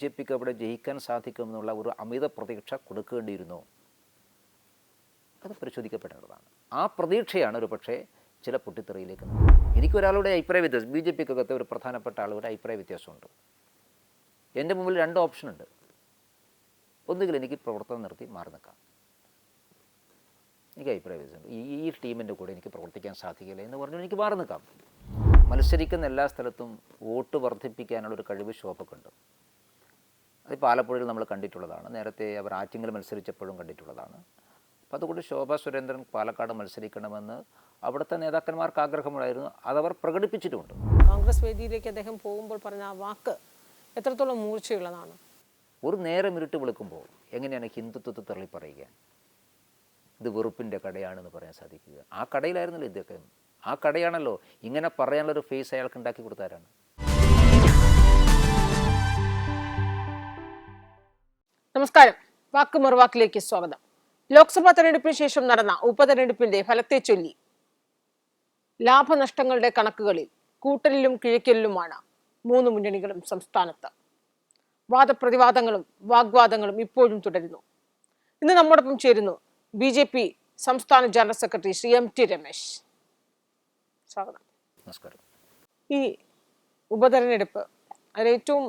J പിക്ക് അവിടെ ജയിക്കാൻ സാധിക്കുമെന്നുള്ള ഒരു അമിത പ്രതീക്ഷ കൊടുക്കേണ്ടിയിരുന്നോ? അത് പരിശോധിക്കപ്പെടേണ്ടതാണ്. ആ പ്രതീക്ഷയാണ് ഒരു പക്ഷേ ചില പൊട്ടിത്തെറിയിലേക്ക്. എനിക്കൊരാളുടെ അഭിപ്രായ വ്യത്യാസം, ബി ജെ പിക്കകത്തെ ഒരു പ്രധാനപ്പെട്ട ആളുടെ അഭിപ്രായ വ്യത്യാസമുണ്ട്. എൻ്റെ മുമ്പിൽ 2 ഓപ്ഷനുണ്ട്. ഒന്നുകിൽ എനിക്ക് പ്രവർത്തനം നിർത്തി മാറി നിൽക്കാം, എനിക്ക് അഭിപ്രായ വ്യത്യാസമുണ്ട്, ഈ ടീമിൻ്റെ കൂടെ എനിക്ക് പ്രവർത്തിക്കാൻ സാധിക്കില്ല എന്ന് പറഞ്ഞു എനിക്ക് മാറി നിൽക്കാം. മത്സരിക്കുന്ന എല്ലാ സ്ഥലത്തും വോട്ട് വർദ്ധിപ്പിക്കാനുള്ളൊരു കഴിവ് ശോഭക്കുണ്ട്. അതിപ്പോൾ ആലപ്പുഴയിൽ നമ്മൾ കണ്ടിട്ടുള്ളതാണ്, നേരത്തെ അവർ ആറ്റിങ്ങൽ മത്സരിച്ചപ്പോഴും കണ്ടിട്ടുള്ളതാണ്. അപ്പോൾ അതുകൊണ്ട് ശോഭാ സുരേന്ദ്രൻ പാലക്കാട് മത്സരിക്കണമെന്ന് അവിടുത്തെ നേതാക്കന്മാർക്ക് ആഗ്രഹമുണ്ടായിരുന്നു, അതവർ പ്രകടിപ്പിച്ചിട്ടുമുണ്ട്. കോൺഗ്രസ് വേദിയിലേക്ക് അദ്ദേഹം പോകുമ്പോൾ പറഞ്ഞ ആ വാക്ക് എത്രത്തോളം മൂർച്ചയുള്ളതാണ്? ഒരു നേരം ഇരുട്ട് വിളിക്കുമ്പോൾ എങ്ങനെയാണ് ഹിന്ദുത്വത്തെ തള്ളി പറയുക? ഇത് വെറുപ്പിൻ്റെ കടയാണെന്ന് പറയാൻ സാധിക്കുക? ആ കടയിലായിരുന്നല്ലോ ഇതൊക്കെ. ആ കടയാണല്ലോ ഇങ്ങനെ പറയാനുള്ളൊരു ഫേസ് അയാൾക്ക് ഉണ്ടാക്കി കൊടുത്താരാണ്? നമസ്കാരം, വാക്ക് മറുവാക്കിലേക്ക് സ്വാഗതം. ലോക്സഭാ തെരഞ്ഞെടുപ്പിന് ശേഷം നടന്ന ഉപതെരഞ്ഞെടുപ്പിന്റെ ഫലത്തെ ചൊല്ലി ലാഭനഷ്ടങ്ങളുടെ കണക്കുകളിൽ കൂട്ടലിലും കിഴക്കലിലുമാണ് 3 മുന്നണികളും സംസ്ഥാനത്ത്. വാദപ്രതിവാദങ്ങളും വാഗ്വാദങ്ങളും ഇപ്പോഴും തുടരുന്നു. ഇന്ന് നമ്മോടൊപ്പം ചേരുന്നു BJP സംസ്ഥാന general secretary Shri MT Ramesh. സ്വാഗതം. നമസ്കാരം. ഈ ഉപതെരഞ്ഞെടുപ്പ് അതിൽ ഏറ്റവും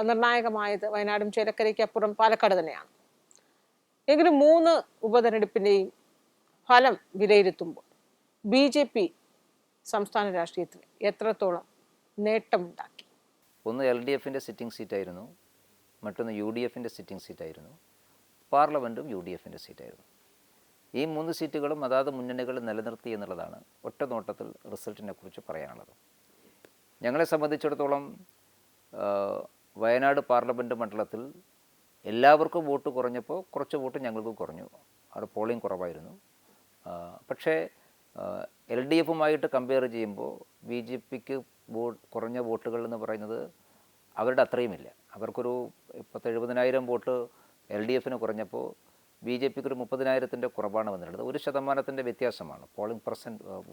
നിർണായകമായത് വയനാടും ചേലക്കരയ്ക്ക് അപ്പുറം പാലക്കാട് തന്നെയാണ്. എങ്കിലും 3 ഉപതെരഞ്ഞെടുപ്പിൻ്റെയും ഫലം വിലയിരുത്തുമ്പോൾ BJP സംസ്ഥാന രാഷ്ട്രീയത്തിൽ എത്രത്തോളം നേട്ടമുണ്ടാക്കി? ഒന്ന് LDFൻ്റെ സിറ്റിംഗ് സീറ്റായിരുന്നു, മറ്റൊന്ന് UDFൻ്റെ സിറ്റിംഗ് സീറ്റായിരുന്നു, പാർലമെൻറ്റും UDFൻ്റെ സീറ്റായിരുന്നു. ഈ 3 സീറ്റുകളും അതാത് മുന്നണികൾ നിലനിർത്തി എന്നുള്ളതാണ് ഒറ്റ നോട്ടത്തിൽ റിസൾട്ടിനെ കുറിച്ച് പറയാനുള്ളത്. ഞങ്ങളെ സംബന്ധിച്ചിടത്തോളം വയനാട് പാർലമെൻറ്റ് മണ്ഡലത്തിൽ എല്ലാവർക്കും വോട്ട് കുറഞ്ഞപ്പോൾ കുറച്ച് വോട്ട് ഞങ്ങൾക്ക് കുറഞ്ഞു, അവിടെ പോളിംഗ് കുറവായിരുന്നു. പക്ഷേ LDFുമായിട്ട് കമ്പയർ ചെയ്യുമ്പോൾ BJPക്ക് കുറഞ്ഞ വോട്ടുകൾ എന്ന് പറയുന്നത് അവരുടെ അത്രയുമില്ല. അവർക്കൊരു 70,000 വോട്ട് LDFന് കുറഞ്ഞപ്പോൾ BJPക്ക് ഒരു 30,000-ൻ്റെ കുറവാണ് വന്നിട്ടുള്ളത്. 1% വ്യത്യാസമാണ്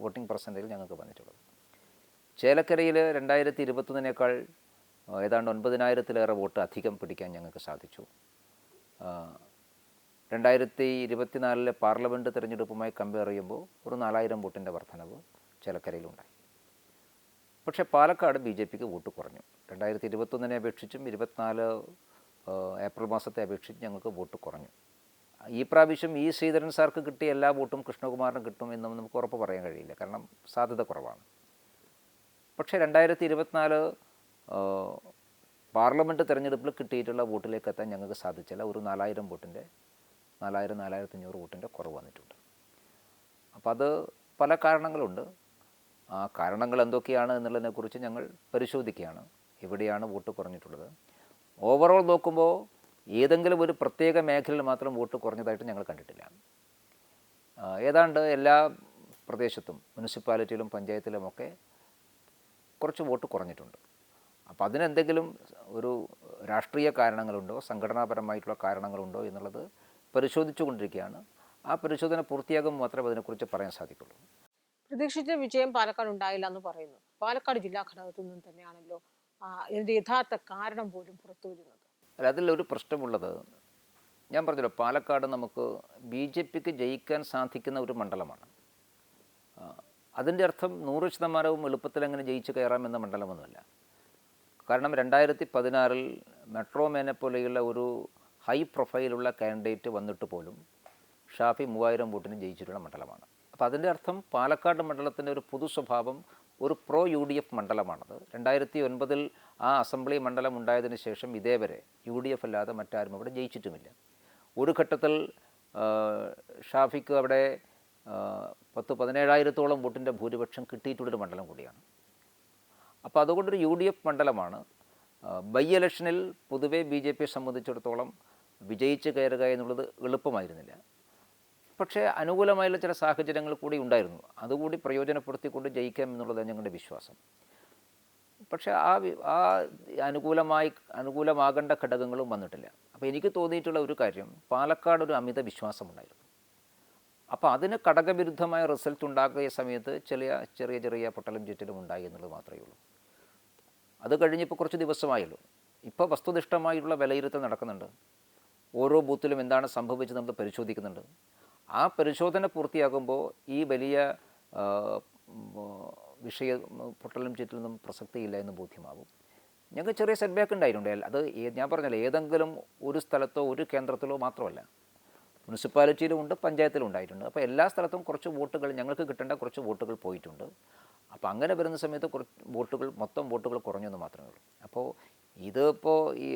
വോട്ടിംഗ് പെർസെൻറ്റേജിൽ ഞങ്ങൾക്ക് വന്നിട്ടുള്ളത്. ചേലക്കരയിൽ 2021 ഏതാണ്ട് 9,000-ലേറെ വോട്ട് അധികം പിടിക്കാൻ ഞങ്ങൾക്ക് സാധിച്ചു. 2024 പാർലമെൻറ്റ് തിരഞ്ഞെടുപ്പുമായി കമ്പയർ ചെയ്യുമ്പോൾ ഒരു 4,000 വോട്ടിൻ്റെ വർധനവ് ചേലക്കരയിലുണ്ടായി. പക്ഷേ പാലക്കാട് BJPക്ക് വോട്ട് കുറഞ്ഞു. 2021 അപേക്ഷിച്ചും 24 ഏപ്രിൽ മാസത്തെ അപേക്ഷിച്ച് ഞങ്ങൾക്ക് വോട്ട് കുറഞ്ഞു. ഈ പ്രാവശ്യം ശ്രീധരൻ സാർക്ക് കിട്ടിയ എല്ലാ വോട്ടും കൃഷ്ണകുമാറിന് കിട്ടും എന്നും നമുക്ക് ഉറപ്പ് പറയാൻ കഴിയില്ല, കാരണം സാധ്യത കുറവാണ്. പക്ഷേ 2024 പാർലമെൻറ്റ് തിരഞ്ഞെടുപ്പിൽ കിട്ടിയിട്ടുള്ള വോട്ടിലേക്ക് എത്താൻ ഞങ്ങൾക്ക് സാധിച്ചില്ല. ഒരു 4,500 വോട്ടിൻ്റെ കുറവ് വന്നിട്ടുണ്ട്. അപ്പോൾ അത് പല കാരണങ്ങളുണ്ട്. ആ കാരണങ്ങൾ എന്തൊക്കെയാണ് എന്നുള്ളതിനെക്കുറിച്ച് ഞങ്ങൾ പരിശോധിക്കുകയാണ്. എവിടെയാണ് വോട്ട് കുറഞ്ഞിട്ടുള്ളത്? ഓവറോൾ നോക്കുമ്പോൾ ഏതെങ്കിലും ഒരു പ്രത്യേക മേഖലയിൽ മാത്രം വോട്ട് കുറഞ്ഞതായിട്ട് ഞങ്ങൾ കണ്ടിട്ടില്ല. ഏതാണ്ട് എല്ലാ പ്രദേശത്തും മുനിസിപ്പാലിറ്റിയിലും പഞ്ചായത്തിലുമൊക്കെ കുറച്ച് വോട്ട് കുറഞ്ഞിട്ടുണ്ട്. അപ്പോൾ അതിനെന്തെങ്കിലും ഒരു രാഷ്ട്രീയ കാരണങ്ങളുണ്ടോ, സംഘടനാപരമായിട്ടുള്ള കാരണങ്ങളുണ്ടോ എന്നുള്ളത് പരിശോധിച്ചു കൊണ്ടിരിക്കുകയാണ്. ആ പരിശോധന പൂർത്തിയാകുമ്പോൾ മാത്രമേ അതിനെക്കുറിച്ച് പറയാൻ സാധിക്കുള്ളൂ. പ്രതീക്ഷിച്ച വിജയം പാലക്കാട് ഉണ്ടായില്ല എന്ന് പറയുന്നു. പാലക്കാട് ജില്ലാ ഘടകത്തിൽ നിന്നും തന്നെയാണല്ലോ ഇതിൻ്റെ യഥാർത്ഥ കാരണം പോലും പുറത്തു വരുന്നത്. അല്ല, അതിലൊരു പ്രശ്നമുള്ളത് ഞാൻ പറഞ്ഞല്ലോ, പാലക്കാട് നമുക്ക് BJPക്ക് ജയിക്കാൻ സാധിക്കുന്ന ഒരു മണ്ഡലമാണ്. അതിൻ്റെ അർത്ഥം 100% എളുപ്പത്തിൽ അങ്ങനെ ജയിച്ച് കയറാമെന്ന മണ്ഡലമൊന്നുമല്ല. കാരണം 2016 മെട്രോ മേനെ പോലെയുള്ള ഒരു ഹൈ പ്രൊഫൈലുള്ള കാൻഡിഡേറ്റ് വന്നിട്ട് പോലും ഷാഫി 3000 വോട്ടിന് ജയിച്ചിട്ടുള്ള മണ്ഡലമാണ്. അപ്പോൾ അതിൻ്റെ അർത്ഥം പാലക്കാട് മണ്ഡലത്തിൻ്റെ ഒരു പൊതു സ്വഭാവം ഒരു പ്രോ UDF മണ്ഡലമാണത്. 2009 ആ അസംബ്ലി മണ്ഡലം ഉണ്ടായതിന് ശേഷം ഇതേവരെ UDF അല്ലാതെ മറ്റാരും അവിടെ ജയിച്ചിട്ടുമില്ല. ഒരു ഘട്ടത്തിൽ ഷാഫിക്ക് അവിടെ 17,000-ഓളം വോട്ടിൻ്റെ ഭൂരിപക്ഷം കിട്ടിയിട്ടുള്ളൊരു മണ്ഡലം കൂടിയാണ്. അപ്പോൾ അതുകൊണ്ടൊരു UDF മണ്ഡലമാണ്. ബൈ ഇലക്ഷനിൽ പൊതുവേ BJPയെ സംബന്ധിച്ചിടത്തോളം വിജയിച്ച് കയറുക എന്നുള്ളത് എളുപ്പമായിരുന്നില്ല. പക്ഷേ അനുകൂലമായുള്ള ചില സാഹചര്യങ്ങൾ കൂടി ഉണ്ടായിരുന്നു. അതുകൂടി പ്രയോജനപ്പെടുത്തിക്കൊണ്ട് ജയിക്കാം എന്നുള്ളതാണ് ഞങ്ങളുടെ വിശ്വാസം. പക്ഷേ ആ അനുകൂലമാകേണ്ട ഘടകങ്ങളും വന്നിട്ടില്ല. അപ്പോൾ എനിക്ക് തോന്നിയിട്ടുള്ള ഒരു കാര്യം, പാലക്കാട് ഒരു അമിത വിശ്വാസമുണ്ടായിരുന്നു. അപ്പോൾ അതിന് ഘടകവിരുദ്ധമായ റിസൾട്ട് ഉണ്ടാക്കിയ സമയത്ത് ചെറിയ പൊട്ടലും ചുറ്റലും ഉണ്ടായി എന്നുള്ളത് മാത്രമേ ഉള്ളൂ. അത് കഴിഞ്ഞിപ്പോൾ കുറച്ച് ദിവസമായുള്ളൂ. ഇപ്പോൾ വസ്തുനിഷ്ഠമായിട്ടുള്ള വിലയിരുത്തൽ നടക്കുന്നുണ്ട്. ഓരോ ബൂത്തിലും എന്താണ് സംഭവിച്ചത് നമ്മൾ പരിശോധിക്കുന്നുണ്ട്. ആ പരിശോധന പൂർത്തിയാകുമ്പോൾ ഈ വലിയ ആ, വിഷയ പൊട്ടലും ചുറ്റലൊന്നും പ്രസക്തിയില്ല എന്ന് ബോധ്യമാകും. ഞങ്ങൾക്ക് ചെറിയ സെറ്റ് ബാക്ക് ഉണ്ടായിട്ടുണ്ട്. അത് ഞാൻ പറഞ്ഞല്ലോ, ഏതെങ്കിലും ഒരു സ്ഥലത്തോ ഒരു കേന്ദ്രത്തിലോ മാത്രമല്ല, മുനിസിപ്പാലിറ്റിയിലും ഉണ്ട്, പഞ്ചായത്തിലും ഉണ്ടായിട്ടുണ്ട്. അപ്പോൾ എല്ലാ സ്ഥലത്തും കുറച്ച് വോട്ടുകൾ, ഞങ്ങൾക്ക് കിട്ടേണ്ട കുറച്ച് വോട്ടുകൾ പോയിട്ടുണ്ട്. അപ്പോൾ അങ്ങനെ വരുന്ന സമയത്ത് കുറച്ച് വോട്ടുകൾ, മൊത്തം വോട്ടുകൾ കുറഞ്ഞെന്ന് മാത്രമേ ഉള്ളൂ. അപ്പോൾ ഇതിപ്പോൾ ഈ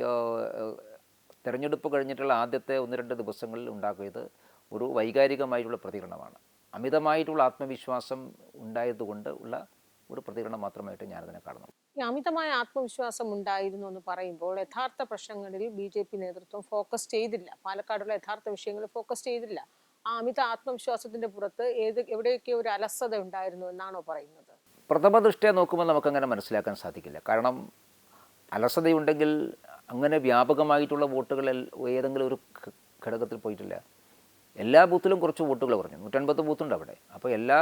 തെരഞ്ഞെടുപ്പ് കഴിഞ്ഞിട്ടുള്ള ആദ്യത്തെ 1-2 ദിവസങ്ങളിൽ ഉണ്ടാക്കിയത് ഒരു വൈകാരികമായിട്ടുള്ള പ്രതികരണമാണ്. അമിതമായിട്ടുള്ള ആത്മവിശ്വാസം ഉണ്ടായതുകൊണ്ട് ഉള്ള ഒരു പ്രതികരണം മാത്രമായിട്ട് ഞാനതിനെ കാണുന്നു. ഈ അമിതമായ ആത്മവിശ്വാസം ഉണ്ടായിരുന്നു എന്ന് പറയുമ്പോൾ യഥാർത്ഥ പ്രശ്നങ്ങളിൽ ബി.ജെ.പി. നേതൃത്വം ഫോക്കസ് ചെയ്തില്ല. പാലക്കാടുള്ള യഥാർത്ഥ വിഷയങ്ങളിൽ ഫോക്കസ് ചെയ്തില്ല. ആ അമിത ആത്മവിശ്വാസത്തിന്റെ പുറത്ത് എവിടെയൊക്കെ ഒരു അലസത ഉണ്ടായിരുന്നു എന്നാണോ പറയുന്നത്? പ്രഥമ ദൃഷ്ട്യാ നോക്കുമ്പോൾ നമുക്കങ്ങനെ മനസ്സിലാക്കാൻ സാധിക്കില്ല. കാരണം അലസതയുണ്ടെങ്കിൽ അങ്ങനെ വ്യാപകമായിട്ടുള്ള വോട്ടുകൾ ഏതെങ്കിലും ഒരു ഘടകത്തിൽ പോയിട്ടില്ല. എല്ലാ ബൂത്തിലും കുറച്ച് വോട്ടുകൾ കുറഞ്ഞു. 150 ബൂത്തുണ്ട് അവിടെ. അപ്പോൾ എല്ലാ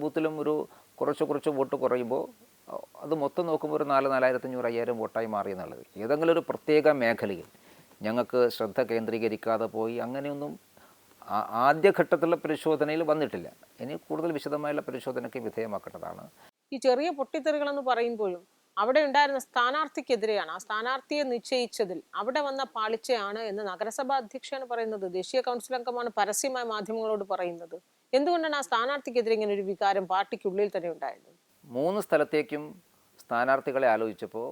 ബൂത്തിലും ഒരു കുറച്ച് വോട്ട് കുറയുമ്പോൾ അത് മൊത്തം നോക്കുമ്പോൾ ഒരു 4,500 വോട്ടായി മാറിയെന്നുള്ളത്. ഏതെങ്കിലും ഒരു പ്രത്യേക മേഖലയിൽ ഞങ്ങൾക്ക് ശ്രദ്ധ കേന്ദ്രീകരിക്കാതെ പോയി അങ്ങനെയൊന്നും ആദ്യഘട്ടത്തിലുള്ള പരിശോധനയിൽ വന്നിട്ടില്ല. ഇനി കൂടുതൽ വിശദമായുള്ള പരിശോധനയ്ക്ക് വിധേയമാക്കേണ്ടതാണ്. ഈ ചെറിയ പൊട്ടിത്തെറികളെന്ന് പറയുമ്പോഴും അവിടെ ഉണ്ടായിരുന്ന സ്ഥാനാർത്ഥിക്കെതിരെയാണ്. ആ സ്ഥാനാർത്ഥിയെ നിശ്ചയിച്ചതിൽ അവിടെ വന്ന പാളിച്ചയാണ് എന്ന് നഗരസഭാ അധ്യക്ഷയാണ് പറയുന്നത്. ദേശീയ കൗൺസിൽ അംഗമാണ് പരസ്യമായ മാധ്യമങ്ങളോട് പറയുന്നത്. എന്തുകൊണ്ടാണ് ആ സ്ഥാനാർത്ഥിക്കെതിരെ ഇങ്ങനെ ഒരു വികാരം പാർട്ടിക്കുള്ളിൽ തന്നെ ഉണ്ടായത്? 3 സ്ഥലത്തേക്കും സ്ഥാനാർത്ഥികളെ ആലോചിച്ചപ്പോൾ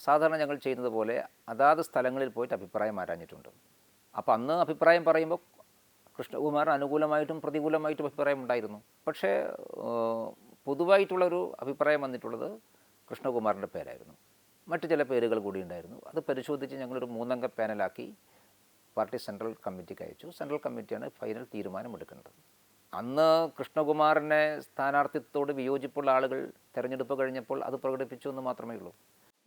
സാധാരണ ഞങ്ങൾ ചെയ്യുന്നത് പോലെ അതാത് സ്ഥലങ്ങളിൽ പോയിട്ട് അഭിപ്രായം ആരാഞ്ഞിട്ടുണ്ട്. അപ്പോൾ അന്ന് അഭിപ്രായം പറയുമ്പോൾ കൃഷ്ണകുമാറിന് അനുകൂലമായിട്ടും പ്രതികൂലമായിട്ടും അഭിപ്രായം ഉണ്ടായിരുന്നു. പക്ഷേ പൊതുവായിട്ടുള്ളൊരു അഭിപ്രായം വന്നിട്ടുള്ളത് കൃഷ്ണകുമാറിൻ്റെ പേരായിരുന്നു. മറ്റു ചില പേരുകൾ കൂടി ഉണ്ടായിരുന്നു. അത് പരിശോധിച്ച് ഞങ്ങളൊരു 3-അംഗ പാനലാക്കി പാർട്ടി സെൻട്രൽ കമ്മിറ്റിക്ക് അയച്ചു. സെൻട്രൽ കമ്മിറ്റിയാണ് ഫൈനൽ തീരുമാനമെടുക്കുന്നത്. അന്ന് കൃഷ്ണകുമാറിനെ സ്ഥാനാർത്ഥിത്വത്തോട് വിയോജിപ്പുള്ള ആളുകൾ തെരഞ്ഞെടുപ്പ് കഴിഞ്ഞപ്പോൾ അത് പ്രകടിപ്പിച്ചു എന്ന് മാത്രമേ ഉള്ളൂ.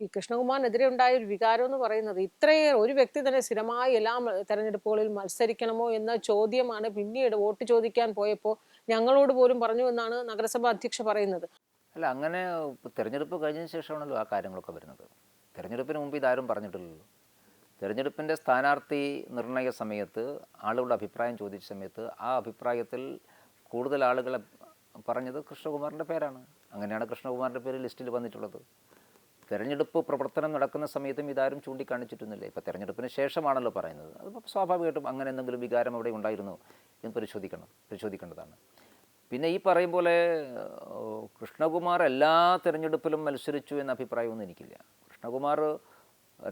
ഈ കൃഷ്ണകുമാറിനെതിരെ ഉണ്ടായ ഒരു വികാരം എന്ന് പറയുന്നത് ഇത്രയേറെ ഒരു വ്യക്തി തന്നെ സ്ഥിരമായി എല്ലാ തെരഞ്ഞെടുപ്പുകളിൽ മത്സരിക്കണമോ എന്ന ചോദ്യമാണ് പിന്നീട് വോട്ട് ചോദിക്കാൻ പോയപ്പോൾ ഞങ്ങളോട് പോലും പറഞ്ഞു എന്നാണ് നഗരസഭാ അധ്യക്ഷ പറയുന്നത്. അല്ല, അങ്ങനെ തെരഞ്ഞെടുപ്പ് കഴിഞ്ഞതിന് ശേഷമാണല്ലോ ആ കാര്യങ്ങളൊക്കെ വരുന്നത്. തെരഞ്ഞെടുപ്പിന് മുമ്പ് ഇതാരും പറഞ്ഞിട്ടില്ലല്ലോ. തെരഞ്ഞെടുപ്പിൻ്റെ സ്ഥാനാർത്ഥി നിർണയ സമയത്ത് ആളുകളുടെ അഭിപ്രായം ചോദിച്ച സമയത്ത് ആ അഭിപ്രായത്തിൽ കൂടുതൽ ആളുകൾ പറഞ്ഞത് കൃഷ്ണകുമാറിൻ്റെ പേരാണ്. അങ്ങനെയാണ് കൃഷ്ണകുമാറിൻ്റെ പേര് ലിസ്റ്റിൽ വന്നിട്ടുള്ളത്. തെരഞ്ഞെടുപ്പ് പ്രവർത്തനം നടക്കുന്ന സമയത്തും ഇതാരും ചൂണ്ടിക്കാണിച്ചിട്ടൊന്നുമില്ല. ഇപ്പോൾ തെരഞ്ഞെടുപ്പിന് ശേഷമാണല്ലോ പറയുന്നത്. അതിപ്പോൾ സ്വാഭാവികമായിട്ടും അങ്ങനെ എന്തെങ്കിലും വികാരം അവിടെ ഉണ്ടായിരുന്നോ എന്ന് പരിശോധിക്കേണ്ടതാണ്. പിന്നെ ഈ പറയും പോലെ കൃഷ്ണകുമാർ എല്ലാ തെരഞ്ഞെടുപ്പിലും മത്സരിച്ചു എന്ന അഭിപ്രായമൊന്നും എനിക്കില്ല. കൃഷ്ണകുമാർ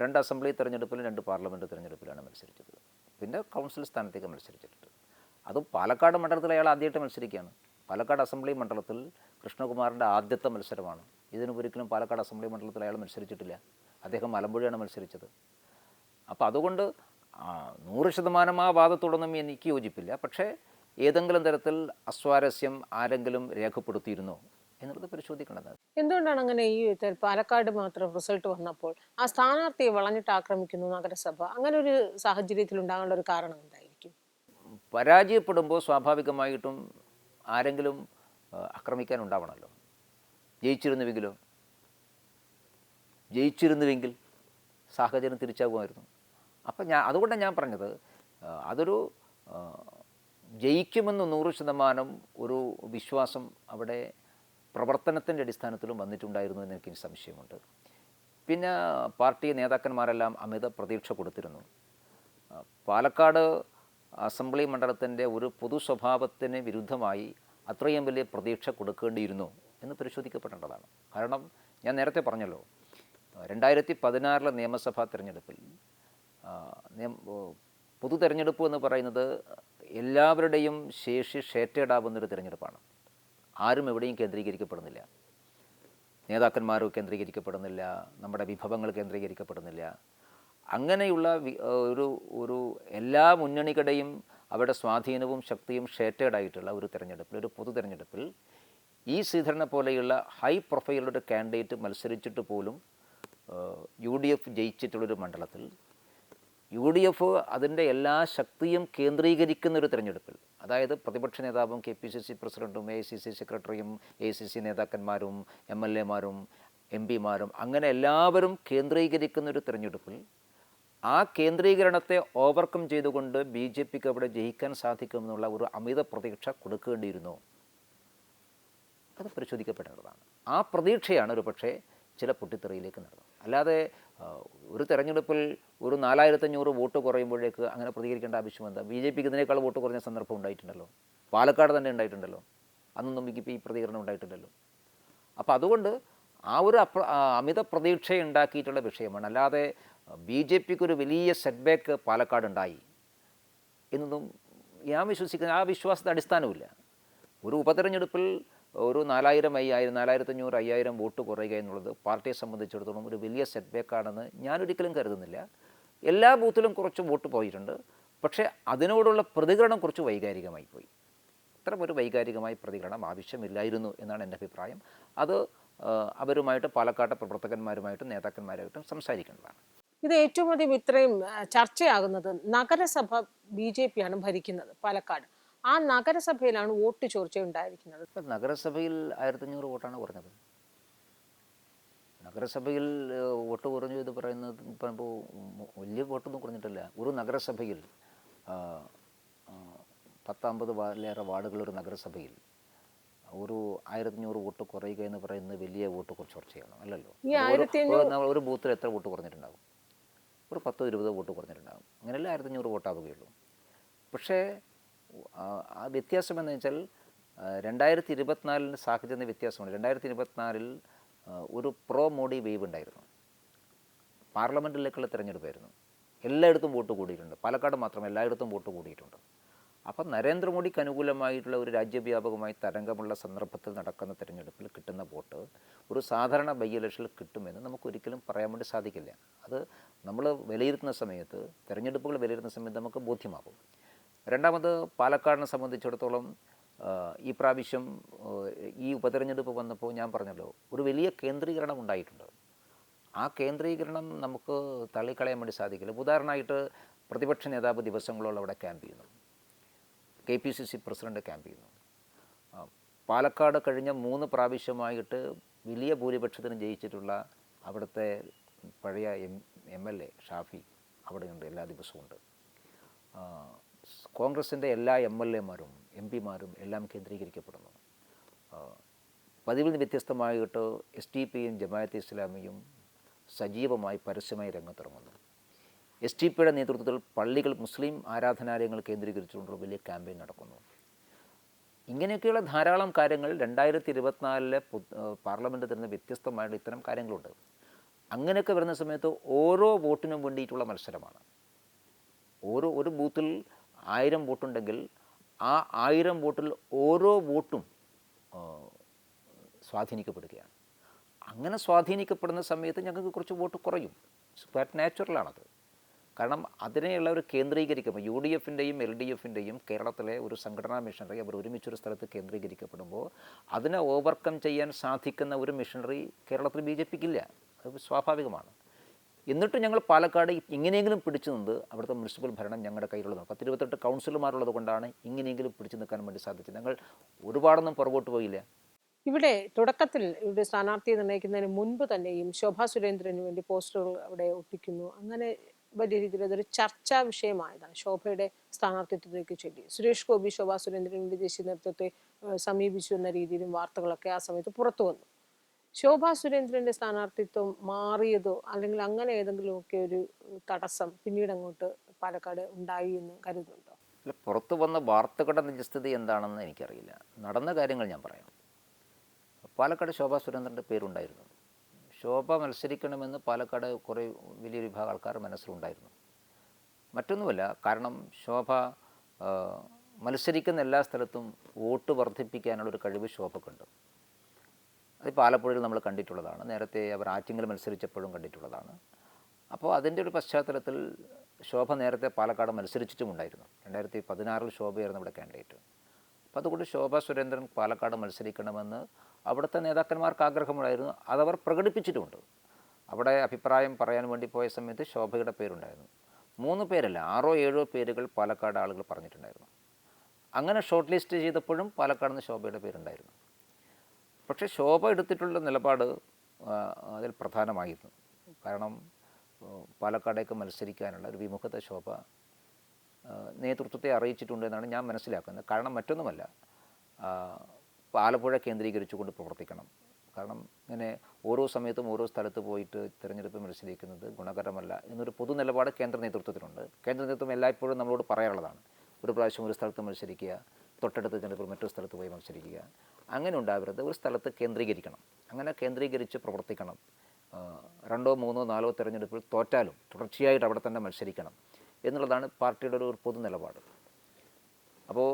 2 അസംബ്ലി തെരഞ്ഞെടുപ്പിലും 2 പാർലമെൻറ്റ് തെരഞ്ഞെടുപ്പിലാണ് മത്സരിച്ചത്. പിന്നെ കൗൺസിൽ സ്ഥാനത്തേക്ക് മത്സരിച്ചിട്ടുണ്ട്. അതും പാലക്കാട് മണ്ഡലത്തിൽ അയാൾ ആദ്യമായിട്ട് മത്സരിക്കുകയാണ്. പാലക്കാട് അസംബ്ലി മണ്ഡലത്തിൽ കൃഷ്ണകുമാറിൻ്റെ ആദ്യത്തെ മത്സരമാണ്. ഇതിനൊരിക്കലും പാലക്കാട് അസംബ്ലി മണ്ഡലത്തിൽ അയാൾ മത്സരിച്ചിട്ടില്ല. അദ്ദേഹം മലമ്പുഴയാണ് മത്സരിച്ചത്. അപ്പോൾ അതുകൊണ്ട് 100% ആ വാദത്തോടൊന്നും എനിക്ക് യോജിപ്പില്ല. പക്ഷേ ഏതെങ്കിലും തരത്തിൽ അസ്വാരസ്യം ആരെങ്കിലും രേഖപ്പെടുത്തിയിരുന്നോ എന്നുള്ളത് പരിശോധിക്കേണ്ടതാണ്. എന്തുകൊണ്ടാണ് അങ്ങനെ ഈ പാലക്കാട് മാത്രം റിസൾട്ട് വന്നപ്പോൾ ആ സ്ഥാനാർത്ഥിയെ വളഞ്ഞിട്ട് ആക്രമിക്കുന്നു നഗരസഭ? അങ്ങനെ ഒരു സാഹചര്യത്തിൽ ഉണ്ടാകേണ്ട ഒരു കാരണം എന്തായിരിക്കും? പരാജയപ്പെടുമ്പോൾ സ്വാഭാവികമായിട്ടും ആരെങ്കിലും ആക്രമിക്കാൻ ഉണ്ടാവണമല്ലോ. ജയിച്ചിരുന്നുവെങ്കിൽ സാഹചര്യം തിരിച്ചാകുമായിരുന്നു. അപ്പം അതുകൊണ്ടാണ് ഞാൻ പറഞ്ഞത്, അതൊരു ജയിക്കുമെന്ന് 100% ഒരു വിശ്വാസം അവിടെ പ്രവർത്തനത്തിൻ്റെ അടിസ്ഥാനത്തിലും വന്നിട്ടുണ്ടായിരുന്നു എന്ന് എനിക്ക് സംശയമുണ്ട്. പിന്നെ പാർട്ടി നേതാക്കന്മാരെല്ലാം അമിത പ്രതീക്ഷ കൊടുത്തിരുന്നു. പാലക്കാട് അസംബ്ലി മണ്ഡലത്തിൻ്റെ ഒരു പൊതു സ്വഭാവത്തിന് വിരുദ്ധമായി അത്രയും വലിയ പ്രതീക്ഷ കൊടുക്കേണ്ടിയിരുന്നു എന്ന് പരിശോധിക്കപ്പെടേണ്ടതാണ്. കാരണം ഞാൻ നേരത്തെ പറഞ്ഞല്ലോ, 2016 നിയമസഭാ തെരഞ്ഞെടുപ്പിൽ പൊതു തെരഞ്ഞെടുപ്പ് എന്ന് പറയുന്നത് എല്ലാവരുടെയും ശേഷി ഷേറ്റേഡാവുന്നൊരു തിരഞ്ഞെടുപ്പാണ്. ആരും എവിടെയും കേന്ദ്രീകരിക്കപ്പെടുന്നില്ല. നേതാക്കന്മാർ കേന്ദ്രീകരിക്കപ്പെടുന്നില്ല, നമ്മുടെ വിഭവങ്ങൾ കേന്ദ്രീകരിക്കപ്പെടുന്നില്ല. അങ്ങനെയുള്ള ഒരു എല്ലാ മുന്നണികളുടെയും അവരുടെ സ്വാധീനവും ശക്തിയും ഷേറ്റേഡായിട്ടുള്ള ഒരു തെരഞ്ഞെടുപ്പിൽ, ഒരു പൊതു തെരഞ്ഞെടുപ്പിൽ ഈ ശ്രീധരനെ പോലെയുള്ള ഹൈ പ്രൊഫൈലുള്ള കാൻഡിഡേറ്റ് മത്സരിച്ചിട്ട് പോലും UDF ജയിച്ചിട്ടുള്ളൊരു മണ്ഡലത്തിൽ UDF അതിൻ്റെ എല്ലാ ശക്തിയും കേന്ദ്രീകരിക്കുന്നൊരു തിരഞ്ഞെടുപ്പിൽ, അതായത് പ്രതിപക്ഷ നേതാവും KPCC പ്രസിഡൻറ്റും AICC സെക്രട്ടറിയും AICC നേതാക്കന്മാരും MLA മാരും എം പിമാരും അങ്ങനെ എല്ലാവരും കേന്ദ്രീകരിക്കുന്നൊരു തിരഞ്ഞെടുപ്പിൽ ആ കേന്ദ്രീകരണത്തെ ഓവർകം ചെയ്തുകൊണ്ട് ബി ജെ പിക്ക് അവിടെ ജയിക്കാൻ സാധിക്കുമെന്നുള്ള ഒരു അമിത പ്രതീക്ഷ കൊടുക്കേണ്ടിയിരുന്നോ? അത് പരിശോധിക്കപ്പെടേണ്ടതാണ്. ആ പ്രതീക്ഷയാണ് ഒരു പക്ഷേ ചില പൊട്ടിത്തെറിയിലേക്ക് നടന്നത്. അല്ലാതെ ഒരു തെരഞ്ഞെടുപ്പിൽ ഒരു 4500 വോട്ട് കുറയുമ്പോഴേക്ക് അങ്ങനെ പ്രതികരിക്കേണ്ട ആവശ്യം എന്താ? ബി ജെ പിക്ക് ഇതിനേക്കാൾ വോട്ട് കുറഞ്ഞ സന്ദർഭം ഉണ്ടായിട്ടുണ്ടല്ലോ. പാലക്കാട് തന്നെ ഉണ്ടായിട്ടുണ്ടല്ലോ. അന്നൊന്നും നമുക്ക് ഈ പ്രതികരണം ഉണ്ടായിട്ടില്ലല്ലോ. അപ്പോൾ അതുകൊണ്ട് ആ ഒരു അമിത പ്രതീക്ഷ ഉണ്ടാക്കിയിട്ടുള്ള വിഷയമാണ്. അല്ലാതെ ബി ജെ പിക്ക് ഒരു വലിയ സെറ്റ് ബാക്ക് പാലക്കാട് ഉണ്ടായി എന്നൊന്നും ഞാൻ വിശ്വസിക്കുന്ന ആ വിശ്വാസത്തെ അടിസ്ഥാനമില്ല. ഒരു ഉപതെരഞ്ഞെടുപ്പിൽ ഒരു 4000, 5000, 4500, 5000 വോട്ട് കുറയുക എന്നുള്ളത് പാർട്ടിയെ സംബന്ധിച്ചിടത്തോളം ഒരു വലിയ സെറ്റ് ബാക്കാണെന്ന് ഞാനൊരിക്കലും കരുതുന്നില്ല. എല്ലാ ബൂത്തിലും കുറച്ച് വോട്ട് പോയിട്ടുണ്ട്. പക്ഷേ അതിനോടുള്ള പ്രതികരണം കുറച്ച് വൈകാരികമായി പോയി. അത്തരം ഒരു വൈകാരികമായ പ്രതികരണം ആവശ്യമില്ലായിരുന്നു എന്നാണ് എൻ്റെ അഭിപ്രായം. അത് അവരുമായിട്ട് പാലക്കാട്ടെ പ്രവർത്തകന്മാരുമായിട്ടും നേതാക്കന്മാരുമായിട്ടും സംസാരിക്കേണ്ടതാണ്. ഇത് ഏറ്റവും അധികം ഇത്രയും ചർച്ചയാകുന്നത് നഗരസഭ BJP ആണ് ഭരിക്കുന്നത് പാലക്കാട്. ആ നഗരസഭയിലാണ് വോട്ട് ചോർച്ച ഉണ്ടായിരിക്കുന്നത്. ഇപ്പം നഗരസഭയിൽ 1500 വോട്ടാണ് കുറഞ്ഞത്. നഗരസഭയിൽ വോട്ട് കുറഞ്ഞു എന്ന് പറയുന്നത് ഇപ്പം വലിയ വോട്ടൊന്നും കുറഞ്ഞിട്ടില്ല. ഒരു നഗരസഭയിൽ 10-50 വാർഡുകളൊരു നഗരസഭയിൽ ഒരു 1500 വോട്ട് കുറയുക എന്ന് പറയുന്നത് വലിയ വോട്ട് ചോർച്ചയാണ് അല്ലല്ലോ. ഒരു ബൂത്തിൽ എത്ര വോട്ട് കുറഞ്ഞിട്ടുണ്ടാകും? ഒരു 10-20 വോട്ട് കുറഞ്ഞിട്ടുണ്ടാകും. അങ്ങനെയല്ല 1500 വോട്ടാവുകയുള്ളൂ. പക്ഷേ ആ വ്യത്യാസം എന്ന് വെച്ചാൽ 2024 സാഹചര്യ വ്യത്യാസമാണ്. 2024 ഒരു പ്രോ മോഡി വേവ് ഉണ്ടായിരുന്നു. പാർലമെൻറ്റിലേക്കുള്ള തിരഞ്ഞെടുപ്പായിരുന്നു. എല്ലായിടത്തും വോട്ട് കൂടിയിട്ടുണ്ട്. പാലക്കാട് മാത്രം എല്ലായിടത്തും വോട്ട് കൂടിയിട്ടുണ്ട്. അപ്പം നരേന്ദ്രമോദിക്ക് അനുകൂലമായിട്ടുള്ള ഒരു രാജ്യവ്യാപകമായി തരംഗമുള്ള സന്ദർഭത്തിൽ നടക്കുന്ന തിരഞ്ഞെടുപ്പിൽ കിട്ടുന്ന വോട്ട് ഒരു സാധാരണ ബൈ ഇലക്ഷനിൽ കിട്ടുമെന്ന് നമുക്കൊരിക്കലും പറയാൻ വേണ്ടി സാധിക്കില്ല. അത് നമ്മൾ വിലയിരുത്തുന്ന സമയത്ത്, തിരഞ്ഞെടുപ്പുകൾ വിലയിരുത്തുന്ന സമയത്ത് നമുക്ക് ബോധ്യമാകും. രണ്ടാമത് പാലക്കാടിനെ സംബന്ധിച്ചിടത്തോളം ഈ പ്രാവശ്യം ഈ ഉപതെരഞ്ഞെടുപ്പ് വന്നപ്പോൾ ഞാൻ പറഞ്ഞല്ലോ, ഒരു വലിയ കേന്ദ്രീകരണം ഉണ്ടായിട്ടുണ്ട്. ആ കേന്ദ്രീകരണം നമുക്ക് തള്ളിക്കളയാൻ വേണ്ടി സാധിക്കില്ല. ഉദാഹരണമായിട്ട് പ്രതിപക്ഷ നേതാവ് ദിവസങ്ങളോളം അവിടെ ക്യാമ്പ് ചെയ്യുന്നു. KPCC പ്രസിഡന്റ് ക്യാമ്പ് ചെയ്യുന്നു. പാലക്കാട് കഴിഞ്ഞ 3 പ്രാവശ്യമായിട്ട് വലിയ ഭൂരിപക്ഷത്തിന് ജയിച്ചിട്ടുള്ള അവിടുത്തെ പഴയ MLA ഷാഫി അവിടെയുണ്ട്, എല്ലാ ദിവസവും ഉണ്ട്. കോൺഗ്രസിൻ്റെ എല്ലാ MLA മാരും MP മാരും എല്ലാം കേന്ദ്രീകരിക്കപ്പെടുന്നു. പതിവിൽ നിന്ന് വ്യത്യസ്തമായിട്ട് SDP-യും ജമാഅത്തെ ഇസ്ലാമിയും സജീവമായി പരസ്യമായി രംഗത്തിറങ്ങുന്നു. SDP-യുടെ നേതൃത്വത്തിൽ പള്ളികൾ, മുസ്ലിം ആരാധനാലയങ്ങൾ കേന്ദ്രീകരിച്ചുകൊണ്ടുള്ള വലിയ ക്യാമ്പയിൻ നടക്കുന്നു. ഇങ്ങനെയൊക്കെയുള്ള ധാരാളം കാര്യങ്ങൾ 2024 പാർലമെൻറ്റ് തരുന്ന വ്യത്യസ്തമായിട്ട് ഇത്തരം കാര്യങ്ങളുണ്ട്. അങ്ങനെയൊക്കെ വരുന്ന സമയത്ത് ഓരോ വോട്ടിനും വേണ്ടിയിട്ടുള്ള മത്സരമാണ്. ഒരു ബൂത്തിൽ 1000 വോട്ടുണ്ടെങ്കിൽ ആ 1000 വോട്ടിൽ ഓരോ വോട്ടും സ്വാധീനിക്കപ്പെടുകയാണ്. അങ്ങനെ സ്വാധീനിക്കപ്പെടുന്ന സമയത്ത് ഞങ്ങൾക്ക് കുറച്ച് വോട്ട് കുറയും. ക്വാറ്റ് നാച്ചുറലാണത്. കാരണം അതിനെയുള്ള ഒരു കേന്ദ്രീകരിക്കുമ്പോൾ UDF-ൻ്റെയും LDF-ൻ്റെയും കേരളത്തിലെ ഒരു സംഘടനാ മിഷനറി അവർ ഒരുമിച്ചൊരു സ്ഥലത്ത് കേന്ദ്രീകരിക്കപ്പെടുമ്പോൾ അതിനെ ഓവർകം ചെയ്യാൻ സാധിക്കുന്ന ഒരു മിഷനറി കേരളത്തിൽ BJP-ക്കില്ല. അത് സ്വാഭാവികമാണ്. എന്നിട്ടും ഞങ്ങൾ പാലക്കാട് ഇങ്ങനെയെങ്കിലും പിടിച്ചു നിന്ന് അവിടുത്തെ മുനിസിപ്പൽ ഭരണം ഞങ്ങളുടെ കയ്യിലുള്ളതാണ്. 10-28 കൗൺസിലർമാരുള്ളത് കൊണ്ടാണ് ഇങ്ങനെയെങ്കിലും പിടിച്ചു നിൽക്കാൻ വേണ്ടി സാധിച്ചത്. ഞങ്ങൾ ഒരുപാടൊന്നും പുറകോട്ട് പോയില്ല. ഇവിടെ തുടക്കത്തിൽ ഇവിടെ സ്ഥാനാർത്ഥിയെ നിർണ്ണയിക്കുന്നതിന് മുൻപ് തന്നെയും ശോഭാ സുരേന്ദ്രന് വേണ്ടി പോസ്റ്ററുകൾ അവിടെ ഒട്ടിക്കുന്നു. അങ്ങനെ വലിയ രീതിയിൽ അതൊരു ചർച്ചാ വിഷയമായതാണ് ശോഭയുടെ സ്ഥാനാർത്ഥിത്വത്തിലേക്ക് ചൊല്ലി. സുരേഷ് ഗോപി ശോഭാ സുരേന്ദ്രൻ വേണ്ടി ദേശീയ നേതൃത്വത്തെ സമീപിച്ചു എന്ന രീതിയിലും വാർത്തകളൊക്കെ ആ സമയത്ത് പുറത്തു വന്നു. ശോഭാ സുരേന്ദ്രന്റെ സ്ഥാനാർത്ഥിത്വം മാറിയതോ അല്ലെങ്കിൽ അങ്ങനെ ഏതെങ്കിലുമൊക്കെ ഒരു തടസ്സം പിന്നീട് അങ്ങോട്ട് പാലക്കാട് ഉണ്ടായി എന്ന് കരുതുന്നുണ്ടോ? അല്ല, പുറത്തു വന്ന വാർത്തകളുടെ നിജസ്ഥിതി എന്താണെന്ന് എനിക്കറിയില്ല. നടന്ന കാര്യങ്ങൾ ഞാൻ പറയാം. പാലക്കാട് ശോഭാ സുരേന്ദ്രൻ്റെ പേരുണ്ടായിരുന്നു. ശോഭ മത്സരിക്കണമെന്ന് പാലക്കാട് കുറേ വലിയൊരു വിഭാഗം ആൾക്കാർ മനസ്സിലുണ്ടായിരുന്നു. മറ്റൊന്നുമല്ല, കാരണം ശോഭ മത്സരിക്കുന്ന എല്ലാ സ്ഥലത്തും വോട്ട് വർദ്ധിപ്പിക്കാനുള്ളൊരു കഴിവ് ശോഭക്കുണ്ട്. അതിപ്പോൾ ആലപ്പുഴയിൽ നമ്മൾ കണ്ടിട്ടുള്ളതാണ്. നേരത്തെ അവർ ആറ്റിങ്ങൽ മത്സരിച്ചപ്പോഴും കണ്ടിട്ടുള്ളതാണ്. അപ്പോൾ അതിൻ്റെ ഒരു പശ്ചാത്തലത്തിൽ ശോഭ നേരത്തെ പാലക്കാട് മത്സരിച്ചിട്ടുമുണ്ടായിരുന്നു. 2016 ശോഭയായിരുന്നു ഇവിടെ കാൻഡിഡേറ്റ്. അപ്പോൾ അതുകൊണ്ട് ശോഭാ സുരേന്ദ്രൻ പാലക്കാട് മത്സരിക്കണമെന്ന് അവിടുത്തെ നേതാക്കന്മാർക്ക് ആഗ്രഹമുണ്ടായിരുന്നു. അതവർ പ്രകടിപ്പിച്ചിട്ടുമുണ്ട്. അവിടെ അഭിപ്രായം പറയാൻ വേണ്ടി പോയ സമയത്ത് ശോഭയുടെ പേരുണ്ടായിരുന്നു. 3 പേരല്ല, 6-7 പേരുകൾ പാലക്കാട് ആളുകൾ പറഞ്ഞിട്ടുണ്ടായിരുന്നു. അങ്ങനെ ഷോർട്ട് ലിസ്റ്റ് ചെയ്തപ്പോഴും പാലക്കാട് നിന്ന് ശോഭയുടെ പേരുണ്ടായിരുന്നു. പക്ഷേ ശോഭ എടുത്തിട്ടുള്ള നിലപാട് അതിൽ പ്രധാനമായിരുന്നു. കാരണം പാലക്കാടേക്ക് മത്സരിക്കാനുള്ള ഒരു വിമുഖത ശോഭ നേതൃത്വത്തെ അറിയിച്ചിട്ടുണ്ട് എന്നാണ് ഞാൻ മനസ്സിലാക്കുന്നത്. കാരണം മറ്റൊന്നുമല്ല, ആലപ്പുഴ കേന്ദ്രീകരിച്ചുകൊണ്ട് പ്രവർത്തിക്കണം. കാരണം ഇങ്ങനെ ഓരോ സമയത്തും ഓരോ സ്ഥലത്ത് പോയിട്ട് തിരഞ്ഞെടുപ്പ് മത്സരിക്കുന്നത് ഗുണകരമല്ല എന്നൊരു പൊതു നിലപാട് കേന്ദ്ര നേതൃത്വത്തിനുണ്ട്. കേന്ദ്ര നേതൃത്വം എല്ലായ്പ്പോഴും നമ്മളോട് പറയാനുള്ളതാണ്, ഒരു പ്രാവശ്യം ഒരു സ്ഥലത്ത് മത്സരിക്കുക, തൊട്ടടുത്ത തിരഞ്ഞെടുപ്പിൽ മറ്റൊരു സ്ഥലത്ത് പോയി മത്സരിക്കുക, അങ്ങനെ ഉണ്ടാവരുത്. ഒരു സ്ഥലത്ത് കേന്ദ്രീകരിക്കണം, അങ്ങനെ കേന്ദ്രീകരിച്ച് പ്രവർത്തിക്കണം. 2, 3, 4 തിരഞ്ഞെടുപ്പിൽ തോറ്റാലും തുടർച്ചയായിട്ട് അവിടെ തന്നെ മത്സരിക്കണം എന്നുള്ളതാണ് പാർട്ടിയുടെ ഒരു പൊതു നിലപാട്. അപ്പോൾ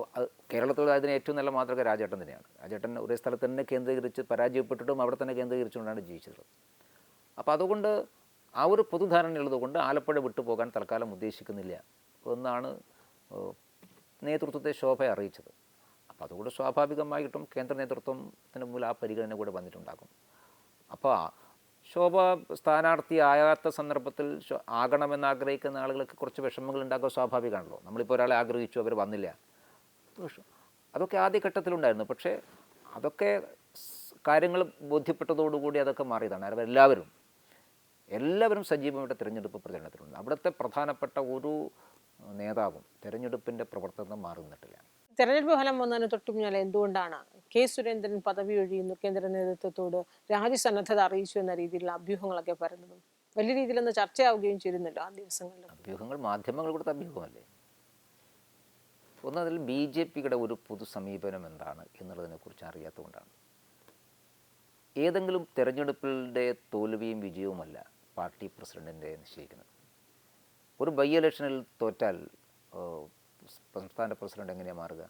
കേരളത്തിൽ അതിന് ഏറ്റവും നല്ല മാതൃക രാജേട്ടൻ തന്നെയാണ്. രാജേട്ടൻ ഒരേ സ്ഥലത്ത് തന്നെ കേന്ദ്രീകരിച്ച് പരാജയപ്പെട്ടിട്ടും അവിടെ തന്നെ കേന്ദ്രീകരിച്ചുകൊണ്ടാണ് ജയിച്ചത്. അപ്പോൾ അതുകൊണ്ട് ആ ഒരു പൊതുധാരണയുള്ളത് കൊണ്ട് ആലപ്പുഴ വിട്ടുപോകാൻ തൽക്കാലം ഉദ്ദേശിക്കുന്നില്ല എന്നാണ് നേതൃത്വത്തെ ശോഭ അറിയിച്ചത്. അപ്പോൾ അതുകൊണ്ട് സ്വാഭാവികമായിട്ടും കേന്ദ്ര നേതൃത്വത്തിന് മുമ്പിൽ ആ പരിഗണന കൂടെ വന്നിട്ടുണ്ടാകും. അപ്പോൾ ശോഭ സ്ഥാനാർത്ഥിയാകാത്ത സന്ദർഭത്തിൽ ആകണമെന്ന് ആഗ്രഹിക്കുന്ന ആളുകൾക്ക് കുറച്ച് വിഷമങ്ങൾ ഉണ്ടാക്കുക സ്വാഭാവികമാണല്ലോ. നമ്മളിപ്പോൾ ഒരാളെ ആഗ്രഹിച്ചു, അവർ വന്നില്ല, അതൊക്കെ ആദ്യഘട്ടത്തിലുണ്ടായിരുന്നു. പക്ഷേ അതൊക്കെ കാര്യങ്ങൾ ബോധ്യപ്പെട്ടതോടുകൂടി അതൊക്കെ മാറിയതാണ്. എല്ലാവരും സജീവമായിട്ട് തിരഞ്ഞെടുപ്പ് പ്രചരണത്തിലുണ്ട്. അവിടുത്തെ പ്രധാനപ്പെട്ട ഒരു നേതാവും തിരഞ്ഞെടുപ്പിൻ്റെ പ്രവർത്തനം മാറി നിന്നിട്ടില്ല. തെരഞ്ഞെടുപ്പ് ഫലം വന്നതിന് തൊട്ടു പിന്നാലെ എന്തുകൊണ്ടാണ് കെ സുരേന്ദ്രൻ പദവി ഒഴിയുന്നു, കേന്ദ്ര നേതൃത്വത്തോട് രാജ്യസന്നദ്ധത അറിയിച്ചു എന്ന രീതിയിലുള്ള അഭ്യൂഹങ്ങളൊക്കെ പരന്നതും വലിയ രീതിയിലൊന്ന് ചർച്ചയാവുകയും ചെയ്തിരുന്നല്ലോ ആ ദിവസങ്ങളിൽ? അഭ്യൂഹങ്ങൾ മാധ്യമങ്ങൾ കൊടുത്ത അഭ്യൂഹമല്ലേ. ഒന്നതിൽ BJPയുടെ ഒരു പൊതു സമീപനം എന്താണ് എന്നുള്ളതിനെക്കുറിച്ച് അറിയാത്തതുകൊണ്ടാണ്. ഏതെങ്കിലും തിരഞ്ഞെടുപ്പിൻ്റെ തോൽവിയും വിജയവുമല്ല പാർട്ടി പ്രസിഡൻറ്റിൻ്റെ നിശ്ചയിക്കുന്നത്. ഒരു ബൈ ഇലക്ഷനിൽ തോറ്റാൽ സംസ്ഥാന പ്രസിഡന്റ് എങ്ങനെയാണ് മാറുക?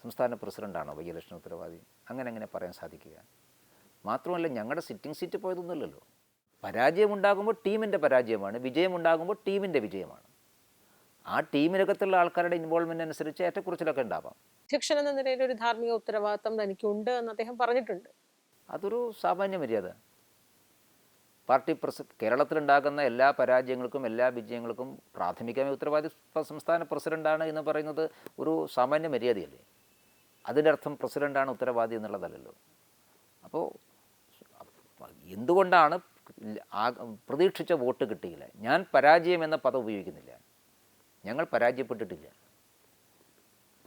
സംസ്ഥാന പ്രസിഡൻ്റാണോ ബൈ ഇലക്ഷൻ ഉത്തരവാദി? അങ്ങനെ പറയാൻ സാധിക്കുക? മാത്രമല്ല, ഞങ്ങളുടെ സിറ്റിംഗ് സീറ്റ് പോയതൊന്നുമില്ലല്ലോ. പരാജയമുണ്ടാകുമ്പോൾ ടീമിൻ്റെ പരാജയമാണ്, വിജയമുണ്ടാകുമ്പോൾ ടീമിൻ്റെ വിജയമാണ്. ആ ടീമിനകത്തുള്ള ആൾക്കാരുടെ ഇൻവോൾവ്മെൻ്റ് അനുസരിച്ച് ഏറ്റക്കുറച്ചിലൊക്കെ ഉണ്ടാവാം. അധ്യക്ഷൻ എന്ന നിലയിൽ ഒരു ധാർമ്മിക ഉത്തരവാദിത്തം തനിക്കുണ്ട് എന്ന് അദ്ദേഹം പറഞ്ഞിട്ടുണ്ട്. അതൊരു സാമാന്യ മര്യാദ. പാർട്ടി കേരളത്തിലുണ്ടാകുന്ന എല്ലാ പരാജയങ്ങൾക്കും എല്ലാ വിജയങ്ങൾക്കും പ്രാഥമികമായ ഉത്തരവാദി സംസ്ഥാന പ്രസിഡൻ്റാണ് എന്ന് പറയുന്നത് ഒരു സാമാന്യ മര്യാദയല്ലേ. അതിൻ്റെ അർത്ഥം പ്രസിഡൻ്റാണ് ഉത്തരവാദി എന്നുള്ളതല്ലല്ലോ. അപ്പോൾ എന്തുകൊണ്ടാണ് പ്രതീക്ഷിച്ച വോട്ട് കിട്ടിയില്ല? ഞാൻ പരാജയം എന്ന പദം ഉപയോഗിക്കുന്നില്ല. ഞങ്ങൾ പരാജയപ്പെട്ടിട്ടില്ല.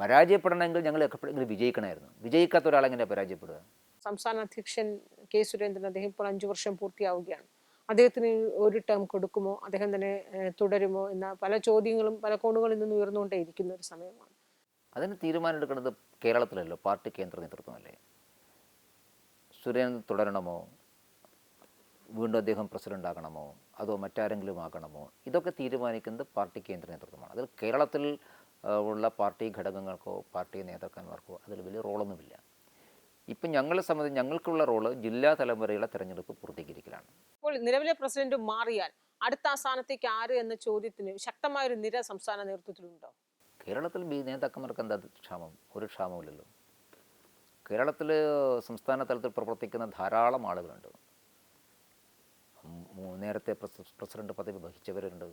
പരാജയപ്പെടണമെങ്കിൽ ഞങ്ങൾ എപ്പോഴെങ്കിലും വിജയിക്കണമായിരുന്നു. വിജയിക്കാത്ത ഒരാളെങ്ങനെ പരാജയപ്പെടുക? സംസ്ഥാന അധ്യക്ഷൻ കെ സുരേന്ദ്രൻ, അദ്ദേഹം ഇപ്പോൾ 5 വർഷം പൂർത്തിയാവുകയാണ്. അദ്ദേഹത്തിന് ഒരു ടേം കൊടുക്കുമോ, അദ്ദേഹം തന്നെ തുടരുമോ എന്ന പല ചോദ്യങ്ങളും പല കോണുകളിൽ നിന്ന് ഉയർന്നുകൊണ്ടേയിരിക്കുന്ന ഒരു സമയമാണ്. അതിന് തീരുമാനം എടുക്കുന്നത് കേരളത്തിലല്ലോ, പാർട്ടി കേന്ദ്ര നേതൃത്വമല്ലേ. സുരേന്ദ്രൻ തുടരണമോ, വീണ്ടും അദ്ദേഹം പ്രസിഡൻ്റ് ആകണമോ, അതോ മറ്റാരെങ്കിലും ആകണമോ, ഇതൊക്കെ തീരുമാനിക്കുന്നത് പാർട്ടി കേന്ദ്ര നേതൃത്വമാണ്. അതിൽ കേരളത്തിൽ ഉള്ള പാർട്ടി ഘടകങ്ങൾക്കോ പാർട്ടി നേതാക്കന്മാർക്കോ അതിൽ വലിയ റോളൊന്നുമില്ല. ഇപ്പം ഞങ്ങളെ സംബന്ധിച്ച് ഞങ്ങൾക്കുള്ള റോള് ജില്ലാ തലം വരെയുള്ള തെരഞ്ഞെടുപ്പ് പൂർത്തീകരിക്കലാണ്. ഇപ്പോൾ നിലവിലെ പ്രസിഡന്റ് മാറിയാൽ അടുത്ത ആ സ്ഥാനത്തേക്ക് ആര് എന്ന ചോദ്യത്തിന് ശക്തമായൊരു നിര സംസ്ഥാന നേതൃത്വത്തിലുണ്ടോ? കേരളത്തിൽ നേതാക്കന്മാർക്ക് എന്താ ക്ഷാമം? ഒരു ക്ഷാമമില്ലല്ലോ. കേരളത്തിൽ സംസ്ഥാന തലത്തിൽ പ്രവർത്തിക്കുന്ന ധാരാളം ആളുകളുണ്ട്. നേരത്തെ പ്രസിഡന്റ് പദവി വഹിച്ചവരുണ്ട്,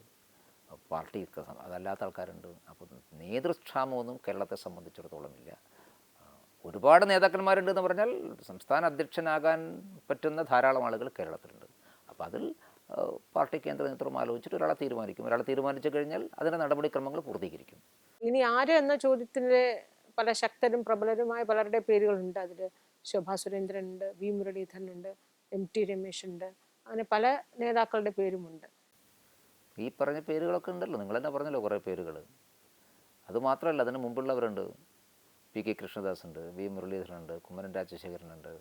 പാർട്ടി അതല്ലാത്ത ആൾക്കാരുണ്ട്. അപ്പോൾ നേതൃക്ഷാമമൊന്നും കേരളത്തെ സംബന്ധിച്ചിടത്തോളം ഇല്ല. ഒരുപാട് നേതാക്കന്മാരുണ്ടെന്ന് പറഞ്ഞാൽ സംസ്ഥാന അധ്യക്ഷനാകാൻ പറ്റുന്ന ധാരാളം ആളുകൾ കേരളത്തിലുണ്ട്. അപ്പോൾ അതിൽ പാർട്ടി കേന്ദ്ര നേതൃത്വം ആലോചിച്ചിട്ട് ഒരാളെ തീരുമാനിക്കും. ഒരാളെ തീരുമാനിച്ചു കഴിഞ്ഞാൽ അതിൻ്റെ നടപടിക്രമങ്ങൾ പൂർത്തീകരിക്കും. ഇനി ആര് എന്ന ചോദ്യത്തിന് പല ശക്തരും പ്രബലരുമായ പലരുടെ പേരുകളുണ്ട്. അതിൽ ശോഭാ സുരേന്ദ്രൻ ഉണ്ട്, വി മുരളീധരൻ ഉണ്ട്, MT രമേശ് ഉണ്ട്, അങ്ങനെ പല നേതാക്കളുടെ പേരുമുണ്ട്. ഈ പറഞ്ഞ പേരുകളൊക്കെ ഉണ്ടല്ലോ, നിങ്ങൾ തന്നെ പറഞ്ഞല്ലോ കുറേ പേരുകൾ. അതുമാത്രമല്ല, അതിന് മുമ്പുള്ളവരുണ്ട്. PK കൃഷ്ണദാസ് ഉണ്ട്, വി മുരളീധരൻ ഉണ്ട്, കുമ്മനം രാജശേഖരനുണ്ട്.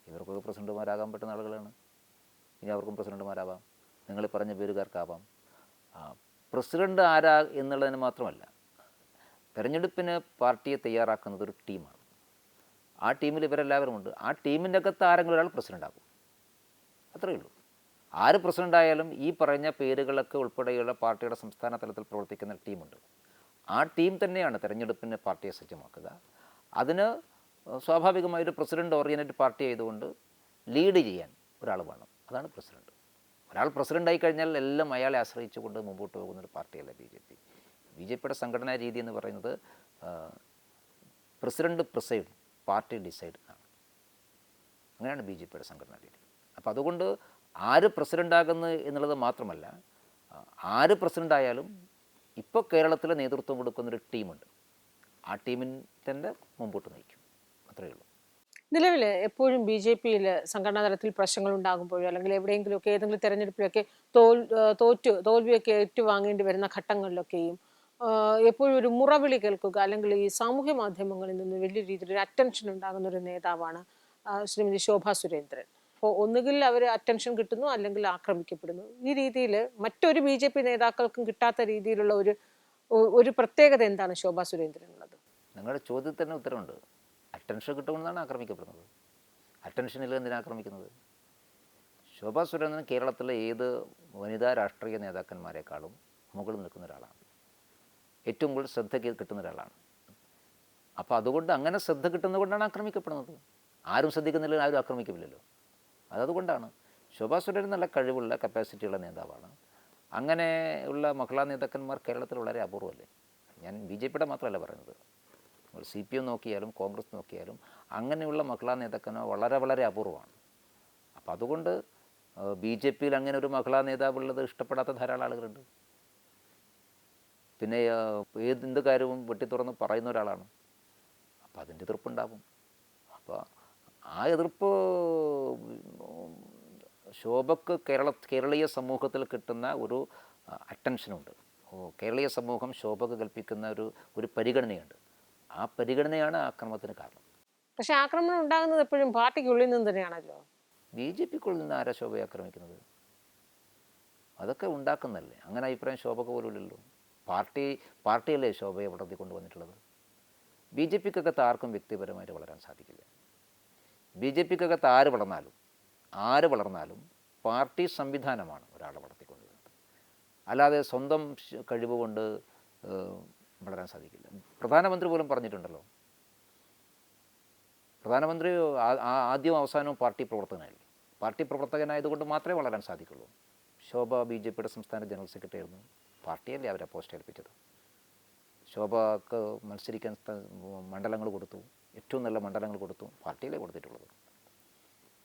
ഇവർക്കൊക്കെ പ്രസിഡന്റുമാരാകാൻ പറ്റുന്ന ആളുകളാണ്. ഇനി അവർക്കും പ്രസിഡന്റുമാരാവാം, നിങ്ങൾ പറഞ്ഞ പേരുകാർക്കാവാം. പ്രസിഡന്റ് ആരാ എന്നുള്ളതിന് മാത്രമല്ല, തെരഞ്ഞെടുപ്പിന് പാർട്ടിയെ തയ്യാറാക്കുന്നത് ഒരു ടീമാണ്. ആ ടീമിൽ ഇവരെല്ലാവരും ഉണ്ട്. ആ ടീമിൻ്റെ അകത്ത് ആരെങ്കിലും ഒരാൾ പ്രസിഡൻ്റാകും, അത്രയേ ഉള്ളൂ. ആര് പ്രസിഡൻ്റായാലും ഈ പറഞ്ഞ പേരുകളൊക്കെ ഉൾപ്പെടെയുള്ള പാർട്ടിയുടെ സംസ്ഥാന തലത്തിൽ പ്രവർത്തിക്കുന്ന ടീമുണ്ട്. ആ ടീം തന്നെയാണ് തെരഞ്ഞെടുപ്പിന് പാർട്ടിയെ സജ്ജമാക്കുക. അതിന് സ്വാഭാവികമായൊരു പ്രസിഡന്റ് ഓറിയൻറ്റഡ് പാർട്ടി ആയതുകൊണ്ട് ലീഡ് ചെയ്യാൻ ഒരാൾ വേണം. അതാണ് പ്രസിഡന്റ്. ഒരാൾ പ്രസിഡൻ്റായി കഴിഞ്ഞാൽ എല്ലാം അയാളെ ആശ്രയിച്ചുകൊണ്ട് മുമ്പോട്ട് പോകുന്നൊരു പാർട്ടിയല്ല BJP. BJPയുടെ സംഘടനാ രീതി എന്ന് പറയുന്നത് പ്രസിഡന്റ് പ്രിസൈഡ്, പാർട്ടി ഡിസൈഡ് എന്നാണ്. അങ്ങനെയാണ് BJPയുടെ സംഘടനാ രീതി. അപ്പോൾ അതുകൊണ്ട് ആര് പ്രസിഡൻ്റാകുന്നു എന്നുള്ളത് മാത്രമല്ല, ആര് പ്രസിഡൻ്റായാലും ഇപ്പോൾ കേരളത്തിൽ നേതൃത്വം കൊടുക്കുന്നൊരു ടീമുണ്ട്. ആ ടീമിൻ തന്നെ മുമ്പോട്ട് നയിക്കും, അത്രയേ ഉള്ളൂ. നിലവിൽ എപ്പോഴും ബി ജെ പിയിൽ സംഘടനാ തലത്തിൽ പ്രശ്നങ്ങൾ ഉണ്ടാകുമ്പോഴോ അല്ലെങ്കിൽ എവിടെയെങ്കിലുമൊക്കെ ഏതെങ്കിലും തെരഞ്ഞെടുപ്പിലൊക്കെ തോൽവിയൊക്കെ ഏറ്റുവാങ്ങേണ്ടി വരുന്ന ഘട്ടങ്ങളിലൊക്കെയും എപ്പോഴും ഒരു മുറവിളി കേൾക്കുക അല്ലെങ്കിൽ ഈ സാമൂഹ്യ മാധ്യമങ്ങളിൽ നിന്ന് വലിയ രീതിയിൽ ഒരു അറ്റൻഷൻ ഉണ്ടാകുന്ന ഒരു നേതാവാണ് ശ്രീമതി ശോഭ സുരേന്ദ്രൻ. അപ്പോൾ ഒന്നുകിൽ അവർ അറ്റൻഷൻ കിട്ടുന്നു അല്ലെങ്കിൽ ആക്രമിക്കപ്പെടുന്നു. ഈ രീതിയിൽ മറ്റൊരു ബി ജെ പി നേതാക്കൾക്കും കിട്ടാത്ത രീതിയിലുള്ള ഒരു പ്രത്യേകത എന്താണ് ശോഭ സുരേന്ദ്രനുള്ളത്? നിങ്ങളുടെ ചോദ്യത്തിന് ഉത്തരവുണ്ട്. അറ്റൻഷൻ കിട്ടുമെന്നാണ് ആക്രമിക്കപ്പെടുന്നത്. അറ്റൻഷനിൽ എന്തിനാണ് ആക്രമിക്കുന്നത്? ശോഭാ സുരേന്ദ്രൻ കേരളത്തിലെ ഏത് വനിതാ രാഷ്ട്രീയ നേതാക്കന്മാരെക്കാളും മുകളിൽ നിൽക്കുന്ന ഒരാളാണ്. ഏറ്റവും കൂടുതൽ ശ്രദ്ധ കിട്ടുന്ന ഒരാളാണ്. അപ്പോൾ അതുകൊണ്ട് അങ്ങനെ ശ്രദ്ധ കിട്ടുന്നത് കൊണ്ടാണ് ആക്രമിക്കപ്പെടുന്നത്. ആരും ശ്രദ്ധിക്കുന്നില്ല, ആരും ആക്രമിക്കില്ലല്ലോ. അതുകൊണ്ടാണ്. ശോഭാ സുരേന്ദ്രൻ നല്ല കഴിവുള്ള കപ്പാസിറ്റിയുള്ള നേതാവാണ്. അങ്ങനെ ഉള്ള മഹിളാ നേതാക്കന്മാർ കേരളത്തിൽ വളരെ അപൂർവമല്ലേ. ഞാൻ ബി ജെ പിയുടെ മാത്രമല്ല പറയുന്നത്, സി പി എം നോക്കിയാലും കോൺഗ്രസ് നോക്കിയാലും അങ്ങനെയുള്ള മഹിളാ നേതാക്കന്മാർ വളരെ വളരെ അപൂർവമാണ്. അപ്പം അതുകൊണ്ട് ബി ജെ പിയിൽ അങ്ങനെ ഒരു മഹിളാ നേതാവുള്ളത് ഇഷ്ടപ്പെടാത്ത ധാരാളം ആളുകളുണ്ട്. പിന്നെ എന്ത് കാര്യവും വെട്ടി തുറന്ന് പറയുന്ന ഒരാളാണ്. അപ്പം അതിൻ്റെ എതിർപ്പുണ്ടാവും. അപ്പോൾ ആ എതിർപ്പ് ശോഭക്ക് കേരളീയ സമൂഹത്തിൽ കിട്ടുന്ന ഒരു അറ്റൻഷനുണ്ട്. കേരളീയ സമൂഹം ശോഭക്ക് കൽപ്പിക്കുന്ന ഒരു പരിഗണനയുണ്ട്. ആ പരിഗണനയാണ് ആക്രമണത്തിന് കാരണം. പക്ഷെ ആക്രമണം ഉണ്ടാകുന്നത് എപ്പോഴും പാർട്ടിക്കുള്ളിൽ നിന്ന് തന്നെയാണല്ലോ. ബി ജെ പിക്കുള്ളിൽ നിന്ന് ആരാ ശോഭയെ ആക്രമിക്കുന്നത്? അതൊക്കെ ഉണ്ടാക്കുന്നല്ലേ. അങ്ങനെ അഭിപ്രായം ശോഭക്ക് പോലും ഇല്ലല്ലോ. പാർട്ടിയല്ലേ ശോഭയെ വളർത്തി കൊണ്ടുവന്നിട്ടുള്ളത്. ബി ജെ പിക്കകത്ത് ആർക്കും വ്യക്തിപരമായിട്ട് വളരാൻ സാധിക്കില്ല. ബി ജെ പിക്കകത്ത് ആര് വളർന്നാലും പാർട്ടി സംവിധാനമാണ് ഒരാളെ വളർത്തിക്കൊണ്ടുവരുന്നത്. അല്ലാതെ സ്വന്തം കഴിവ് കൊണ്ട് വളരാൻ സാധിക്കില്ല. പ്രധാനമന്ത്രി പോലും പറഞ്ഞിട്ടുണ്ടല്ലോ. പ്രധാനമന്ത്രി ആദ്യവും അവസാനവും പാർട്ടി പ്രവർത്തകനായില്ലേ. പാർട്ടി പ്രവർത്തകനായതുകൊണ്ട് മാത്രമേ വളരാൻ സാധിക്കുള്ളൂ. ശോഭ ബി ജെ പിയുടെ സംസ്ഥാന ജനറൽ സെക്രട്ടറി ആയിരുന്നു. പാർട്ടിയല്ലേ അവരെ പോസ്റ്റ് ഏൽപ്പിച്ചത്. ശോഭക്ക് മത്സരിക്കാൻ മണ്ഡലങ്ങൾ കൊടുത്തു, ഏറ്റവും നല്ല മണ്ഡലങ്ങൾ കൊടുത്തു, പാർട്ടിയിലേ കൊടുത്തിട്ടുള്ളത്.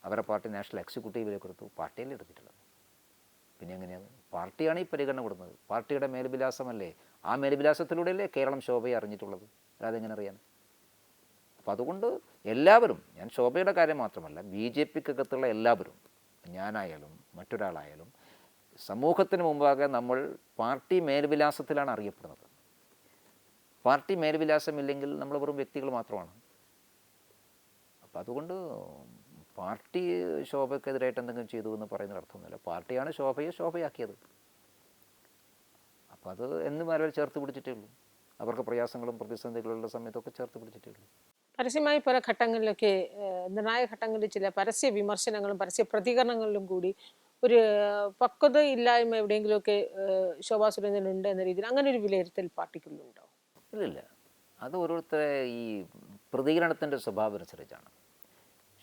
അവരെ പാർട്ടി നാഷണൽ എക്സിക്യൂട്ടീവിലേക്ക് കൊടുത്തു, പാർട്ടിയല്ലേ എടുത്തിട്ടുള്ളത്. പിന്നെ എങ്ങനെയാണ്? പാർട്ടിയാണ് ഈ പരിഗണന കൊടുക്കുന്നത്. പാർട്ടിയുടെ മേൽവിലാസമല്ലേ, ആ മേൽവിലാസത്തിലൂടെയല്ലേ കേരളം ശോഭയെ അറിഞ്ഞിട്ടുള്ളത്. അല്ലാതെ എങ്ങനെ അറിയാൻ? അപ്പോൾ അതുകൊണ്ട് എല്ലാവരും, ഞാൻ ശോഭയുടെ കാര്യം മാത്രമല്ല, ബി ജെ പിക്കകത്തുള്ള എല്ലാവരും, ഞാനായാലും മറ്റൊരാളായാലും, സമൂഹത്തിന് മുമ്പാകെ നമ്മൾ പാർട്ടി മേൽവിലാസത്തിലാണ് അറിയപ്പെടുന്നത്. പാർട്ടി മേൽവിലാസമില്ലെങ്കിൽ നമ്മൾ വെറും വ്യക്തികൾ മാത്രമാണ്. അപ്പം അതുകൊണ്ട് പാർട്ടി ശോഭയ്ക്കെതിരായിട്ട് എന്തെങ്കിലും ചെയ്തു എന്ന് പറയുന്ന അർത്ഥമൊന്നുമില്ല. പാർട്ടിയാണ് ശോഭയെ ശോഭയാക്കിയത്. അപ്പോൾ അത് എന്നും അവരെ ചേർത്ത് പിടിച്ചിട്ടേ ഉള്ളൂ. അവർക്ക് പ്രയാസങ്ങളും പ്രതിസന്ധികളുള്ള സമയത്തൊക്കെ ചേർത്ത് പിടിച്ചിട്ടേ ഉള്ളൂ. പരസ്യമായി പല ഘട്ടങ്ങളിലൊക്കെ നിർണായക ഘട്ടങ്ങളിൽ ചില പരസ്യ വിമർശനങ്ങളും പരസ്യ പ്രതികരണങ്ങളിലും കൂടി ഒരു പക്വത ഇല്ലായ്മ എവിടെയെങ്കിലുമൊക്കെ ശോഭാ സുരേന്ദ്രൻ ഉണ്ട് എന്ന രീതിയിൽ അങ്ങനെ ഒരു വിലയിരുത്തൽ പാർട്ടിക്കുള്ളുണ്ടോ? ഇല്ല. അത് ഓരോരുത്തരെ ഈ പ്രതികരണത്തിൻ്റെ സ്വഭാവം അനുസരിച്ചാണ്.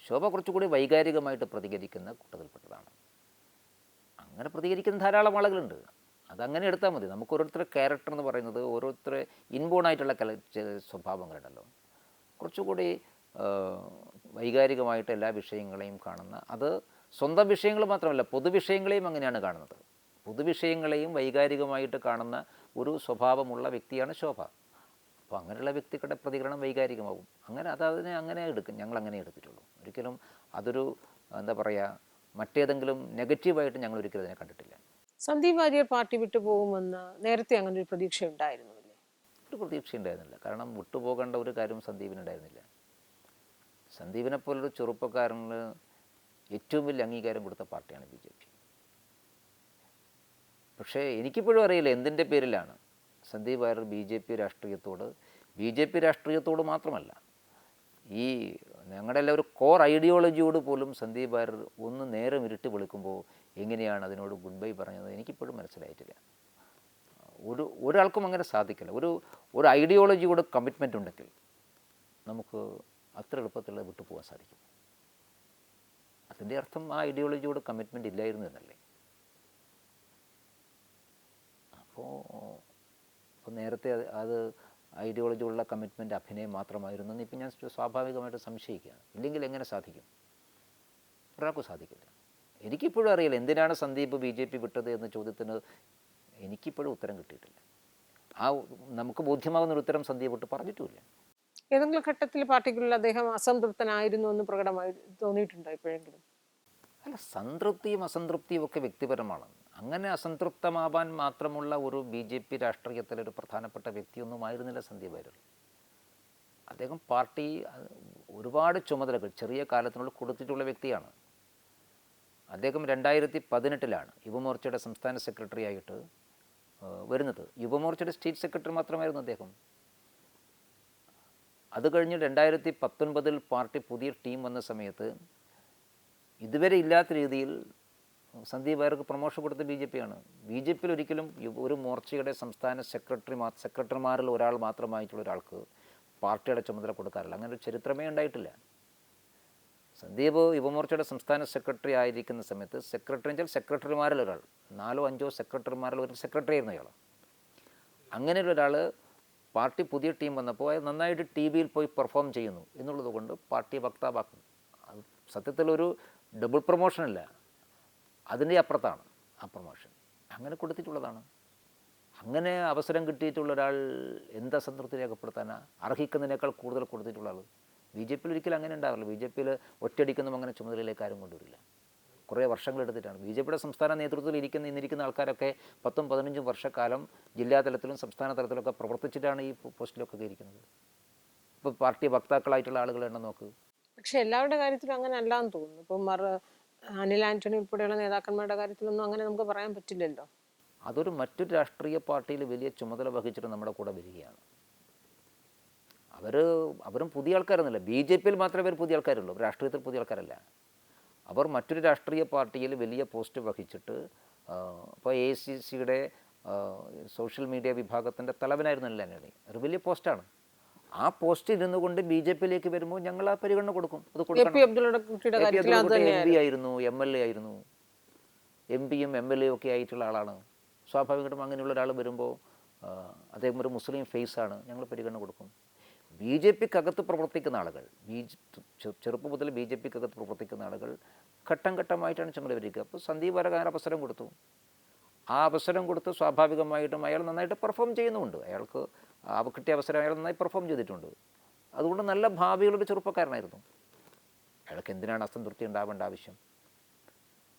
ശോഭ കുറച്ചുകൂടി വൈകാരികമായിട്ട് പ്രതികരിക്കുന്ന കൂട്ടത്തിൽപ്പെട്ടതാണ്. അങ്ങനെ പ്രതികരിക്കുന്ന ധാരാളം ആളുകളുണ്ട്. അതങ്ങനെ എടുത്താൽ മതി. നമുക്ക് ഓരോരുത്തരുടെ ക്യാരക്ടർ എന്ന് പറയുന്നത് ഓരോരുത്തരെ ഇൻബോണായിട്ടുള്ള സ്വഭാവങ്ങളുണ്ടല്ലോ. കുറച്ചുകൂടി വൈകാരികമായിട്ട് എല്ലാ വിഷയങ്ങളെയും കാണുന്ന, അത് സ്വന്തം വിഷയങ്ങൾ മാത്രമല്ല പൊതുവിഷയങ്ങളെയും അങ്ങനെയാണ് കാണുന്നത്. പൊതുവിഷയങ്ങളെയും വൈകാരികമായിട്ട് കാണുന്ന ഒരു സ്വഭാവമുള്ള വ്യക്തിയാണ് ശോഭ. അപ്പോൾ അങ്ങനെയുള്ള വ്യക്തികളുടെ പ്രതികരണം വൈകാരികമാകും. അതിനെ അങ്ങനെ ഞങ്ങൾ അങ്ങനെ എടുത്തിട്ടുള്ളൂ. ഒരിക്കലും അതൊരു എന്താ പറയുക, മറ്റേതെങ്കിലും നെഗറ്റീവായിട്ട് ഞങ്ങൾ ഒരിക്കലും അതിനെ കണ്ടിട്ടില്ല. സന്ദീപ് വാര്യർ പാർട്ടി വിട്ടു പോകുമെന്ന് നേരത്തെ അങ്ങനെ ഒരു പ്രതീക്ഷ ഉണ്ടായിരുന്നില്ലേ? ഒരു പ്രതീക്ഷ ഉണ്ടായിരുന്നില്ല. കാരണം വിട്ടുപോകേണ്ട ഒരു കാര്യം സന്ദീപിനുണ്ടായിരുന്നില്ല. സന്ദീപിനെ പോലൊരു ചെറുപ്പക്കാരന് ഏറ്റവും വലിയ അംഗീകാരം കൊടുത്ത പാർട്ടിയാണ് ബി ജെ പി. പക്ഷേ എനിക്കിപ്പോഴും അറിയില്ല എന്തിൻ്റെ പേരിലാണ് Sandeep Varier B J P രാഷ്ട്രീയത്തോട് മാത്രമല്ല, ഈ ഞങ്ങളുടെ എല്ലാം ഒരു കോർ ഐഡിയോളജിയോട് പോലും സന്ദീപ് വാര്യർ ഒന്ന് നേരം ഇരുട്ടി വെളുക്കുമ്പോൾ എങ്ങനെയാണ് അതിനോട് ഗുഡ് ബൈ പറഞ്ഞത് എനിക്കിപ്പോഴും മനസ്സിലായിട്ടില്ല. ഒരാൾക്കും അങ്ങനെ സാധിക്കില്ല. ഒരു ഐഡിയോളജിയോട് കമ്മിറ്റ്മെൻ്റ് ഉണ്ടെങ്കിൽ നമുക്ക് അത്ര എളുപ്പത്തിൽ വിട്ടുപോകാൻ സാധിക്കും. അതിൻ്റെ അർത്ഥം ആ ഐഡിയോളജിയോട് കമ്മിറ്റ്മെൻ്റ് ഇല്ലായിരുന്നു എന്നല്ലേ. അപ്പോൾ നേരത്തെ അത് ഐഡിയോളജിയുള്ള കമ്മിറ്റ്മെൻറ്റ് അഭിനയം മാത്രമായിരുന്നു എന്ന് ഇപ്പം ഞാൻ സ്വാഭാവികമായിട്ട് സംശയിക്കുകയാണ്. ഇല്ലെങ്കിൽ എങ്ങനെ സാധിക്കും? ഒരാൾക്കും സാധിക്കില്ല. എനിക്കിപ്പോഴും അറിയില്ല എന്തിനാണ് സന്ദീപ് BJP വിട്ടത് എന്ന ചോദ്യത്തിന് എനിക്കിപ്പോഴും ഉത്തരം കിട്ടിയിട്ടില്ല. നമുക്ക് ബോധ്യമാകുന്നൊരു ഉത്തരം സന്ദീപ് വിട്ട് പറഞ്ഞിട്ടുമില്ല. ഏതെങ്കിലും ഘട്ടത്തിൽ പാർട്ടിക്കുള്ളിൽ അദ്ദേഹം അസംതൃപ്തനായിരുന്നു എന്ന് പ്രകടമായി തോന്നിയിട്ടുണ്ടോ എപ്പോഴെങ്കിലും? അല്ല, സംതൃപ്തിയും അസംതൃപ്തിയും ഒക്കെ വ്യക്തിപരമാണ്. അങ്ങനെ അസംതൃപ്തമാവാൻ മാത്രമുള്ള ഒരു BJP രാഷ്ട്രീയത്തിലൊരു പ്രധാനപ്പെട്ട വ്യക്തിയൊന്നുമായിരുന്നില്ല സന്ദീപ് വാര്യർ. അദ്ദേഹം പാർട്ടി ഒരുപാട് ചുമതലകൾ ചെറിയ കാലത്തിനുള്ളിൽ കൊടുത്തിട്ടുള്ള വ്യക്തിയാണ്. അദ്ദേഹം 2018 യുവമോർച്ചയുടെ സംസ്ഥാന സെക്രട്ടറി ആയിട്ട് വരുന്നത്. യുവമോർച്ചയുടെ സ്റ്റേറ്റ് സെക്രട്ടറി മാത്രമായിരുന്നു അദ്ദേഹം. അത് കഴിഞ്ഞ് 2019 പാർട്ടി പുതിയ ടീം വന്ന സമയത്ത് ഇതുവരെ ഇല്ലാത്ത രീതിയിൽ സന്ദീപ് വാര്യർക്ക് പ്രൊമോഷൻ കൊടുത്ത BJP ആണ്. BJPയിൽ ഒരിക്കലും ഒരു മോർച്ചയുടെ സംസ്ഥാന സെക്രട്ടറിമാരിൽ ഒരാൾ മാത്രമായിട്ടുള്ള ഒരാൾക്ക് പാർട്ടിയുടെ ചുമതല കൊടുക്കാറില്ല. അങ്ങനെ ഒരു ചരിത്രമേ ഉണ്ടായിട്ടില്ല. സന്ദീപ് യുവമോർച്ചയുടെ സംസ്ഥാന സെക്രട്ടറി ആയിരിക്കുന്ന സമയത്ത് സെക്രട്ടറിമാരിൽ ഒരാൾ, 4-5 സെക്രട്ടറിമാരിൽ ഒരു സെക്രട്ടറി ആയിരുന്നു അയാൾ. അങ്ങനെ ഒരാൾ പാർട്ടി പുതിയ ടീം വന്നപ്പോൾ നന്നായിട്ട് TVയിൽ പോയി പെർഫോം ചെയ്യുന്നു എന്നുള്ളത് കൊണ്ട് പാർട്ടി വക്താവാക്കും. അത് സത്യത്തിലൊരു ഡബിൾ പ്രൊമോഷനല്ല, അതിൻ്റെ അപ്പുറത്താണ് ആ പ്രൊമോഷൻ. അങ്ങനെ കൊടുത്തിട്ടുള്ളതാണ്. അങ്ങനെ അവസരം കിട്ടിയിട്ടുള്ള ഒരാൾ എന്താ സംതൃപ്തി രേഖപ്പെടുത്താനാണ്? അർഹിക്കുന്നതിനേക്കാൾ കൂടുതൽ കൊടുത്തിട്ടുള്ള ആൾ. BJPയിൽ ഒരിക്കലും അങ്ങനെ ഉണ്ടാവില്ല. BJPയിൽ ഒറ്റയടിക്കൊന്നും അങ്ങനെ ചുമതലയിലേക്ക് ആരും കൊണ്ടുവരില്ല. കുറേ വർഷങ്ങളെടുത്തിട്ടാണ്. BJPയുടെ സംസ്ഥാന നേതൃത്വത്തിൽ ഇന്നിരിക്കുന്ന ആൾക്കാരൊക്കെ 10-15 വർഷക്കാലം ജില്ലാ തലത്തിലും സംസ്ഥാന തലത്തിലൊക്കെ പ്രവർത്തിച്ചിട്ടാണ് ഈ പോസ്റ്റിലൊക്കെ ഇരിക്കുന്നത്. ഇപ്പോൾ പാർട്ടി വക്താക്കളായിട്ടുള്ള ആളുകൾ എണ്ണം നോക്ക്. പക്ഷെ എല്ലാവരുടെ കാര്യത്തിലും അങ്ങനെ അല്ലാന്ന് തോന്നുന്നു. ഇപ്പം അനിൽ ആന്റണി ഉൾപ്പെടെയുള്ള നേതാക്കന്മാരുടെ കാര്യത്തിലൊന്നും അങ്ങനെ നമുക്ക് പറയാൻ പറ്റില്ലല്ലോ. അതൊരു മറ്റൊരു രാഷ്ട്രീയ പാർട്ടിയിൽ വലിയ ചുമതല വഹിച്ചിട്ട് നമ്മുടെ കൂടെ വരികയാണ്. അവരും പുതിയ ആൾക്കാരൊന്നുമില്ല. BJPയിൽ മാത്രമേ അവർ പുതിയ ആൾക്കാരുള്ളൂ. രാഷ്ട്രീയത്തിൽ പുതിയ ആൾക്കാരല്ല. അവർ മറ്റൊരു രാഷ്ട്രീയ പാർട്ടിയിൽ വലിയ പോസ്റ്റ് വഹിച്ചിട്ട് ഇപ്പോൾ AICCയുടെ സോഷ്യൽ മീഡിയ വിഭാഗത്തിൻ്റെ തലവനായിരുന്നു അനിൽ ആന്റണി. ഒരു വലിയ പോസ്റ്റാണ്. ആ പോസ്റ്റ് ഇരുന്നു കൊണ്ട് BJPയിലേക്ക് വരുമ്പോൾ ഞങ്ങൾ ആ പരിഗണന കൊടുക്കും. അത് കൊടുക്കണം. MP ആയിരുന്നു, MLA ആയിരുന്നു, MPയും MLA ഒക്കെ ആയിട്ടുള്ള ആളാണ്. സ്വാഭാവികമായിട്ടും അങ്ങനെയുള്ള ഒരാൾ വരുമ്പോൾ അദ്ദേഹം ഒരു മുസ്ലിം ഫേസാണ്, ഞങ്ങൾ പരിഗണന കൊടുക്കും. BJPക്കകത്ത് പ്രവർത്തിക്കുന്ന ആളുകൾ, ചെറുപ്പം മുതൽ BJPക്കകത്ത് പ്രവർത്തിക്കുന്ന ആളുകൾ ഘട്ടം ഘട്ടമായിട്ടാണ് ചുമതല വരിക. അപ്പോൾ സന്ദീപ് വാര്യർ അവസരം കൊടുത്തു. ആ അവസരം കൊടുത്ത് സ്വാഭാവികമായിട്ടും അയാൾ നന്നായിട്ട് പെർഫോം ചെയ്യുന്നുമുണ്ട്. അയാൾക്ക് കിട്ടിയ അവസരം അയാൾ നന്നായി പെർഫോം ചെയ്തിട്ടുണ്ട്. അതുകൊണ്ട് നല്ല ഭാവിയുള്ളൊരു ചെറുപ്പക്കാരനായിരുന്നു. അയാൾക്ക് എന്തിനാണ് അസംതൃപ്തി ഉണ്ടാവേണ്ട ആവശ്യം?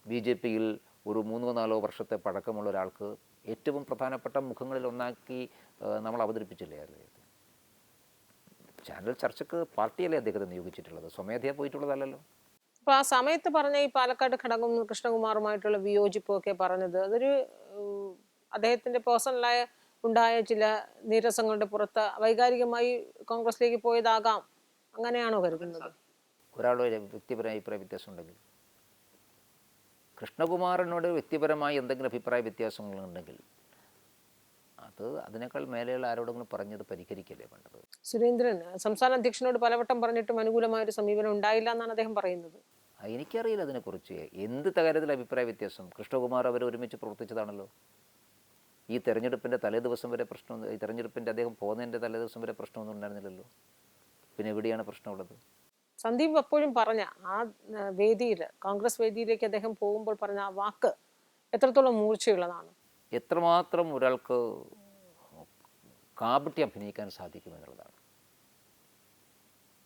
BJPയിൽ ഒരു 3-4 വർഷത്തെ പഴക്കമുള്ള ഒരാൾക്ക് ഏറ്റവും പ്രധാനപ്പെട്ട മുഖങ്ങളിൽ ഒന്നാക്കി നമ്മൾ അവതരിപ്പിച്ചില്ലേ അദ്ദേഹത്തെ? ചാനൽ ചർച്ചയ്ക്ക് പാർട്ടിയല്ലേ അദ്ദേഹത്തെ നിയോഗിച്ചിട്ടുള്ളത്, സ്വമേധയാ പോയിട്ടുള്ളതല്ലല്ലോ. അപ്പോൾ ആ സമയത്ത് പറഞ്ഞ ഈ പാലക്കാട് ഘടകം കൃഷ്ണകുമാറുമായിട്ടുള്ള വിയോജിപ്പൊക്കെ പറഞ്ഞത് അതൊരു അദ്ദേഹത്തിൻ്റെ പേഴ്സണലായ ഉണ്ടായ ചില നീരസങ്ങളുടെ പുറത്ത് വൈകാരികമായി കോൺഗ്രസിലേക്ക് പോയതാകാം, അങ്ങനെയാണോ കരുതുന്നത്? ഒരാളുടെ വ്യക്തിപരമായ അഭിപ്രായ വ്യത്യാസം ഉണ്ടെങ്കിൽ, കൃഷ്ണകുമാറിനോട് വ്യക്തിപരമായി എന്തെങ്കിലും അഭിപ്രായ വ്യത്യാസങ്ങളുണ്ടെങ്കിൽ അതിനേക്കാൾ മേലെയുള്ള ആരോടെങ്കിലും പറഞ്ഞത് പരിഹരിക്കല്ലേ വേണ്ടത്. സുരേന്ദ്രൻ സംസ്ഥാന അധ്യക്ഷനോട് പലവട്ടം പറഞ്ഞിട്ടും അനുകൂലമായൊരു സമീപനം ഉണ്ടായില്ല എന്നാണ് അദ്ദേഹം പറയുന്നത്. എനിക്കറിയില്ല അതിനെക്കുറിച്ച് എന്ത് തകരത്തിൽ അഭിപ്രായ വ്യത്യാസം. കൃഷ്ണകുമാർ അവർ ഒരുമിച്ച് പ്രവർത്തിച്ചതാണല്ലോ. ഈ തെരഞ്ഞെടുപ്പിൻ്റെ തലേദിവസം വരെ പ്രശ്നമൊന്നും, ഈ തെരഞ്ഞെടുപ്പിൻ്റെ അദ്ദേഹം പോകുന്നതിൻ്റെ തലേദിവസം വരെ പ്രശ്നമൊന്നും ഉണ്ടായിരുന്നില്ലല്ലോ. പിന്നെ എവിടെയാണ് പ്രശ്നമുള്ളത്? സന്ദീപ് എപ്പോഴും പറഞ്ഞ ആ വേദിയിൽ, കോൺഗ്രസ് വേദിയിലേക്ക് അദ്ദേഹം പോകുമ്പോൾ പറഞ്ഞ ആ വാക്ക് എത്രത്തോളം മൂർച്ചയുള്ളതാണ്? എത്രമാത്രം ഒരാൾക്ക് കാപട്യം അഭിനയിക്കാൻ സാധിക്കുമെന്നുള്ളതാണ്.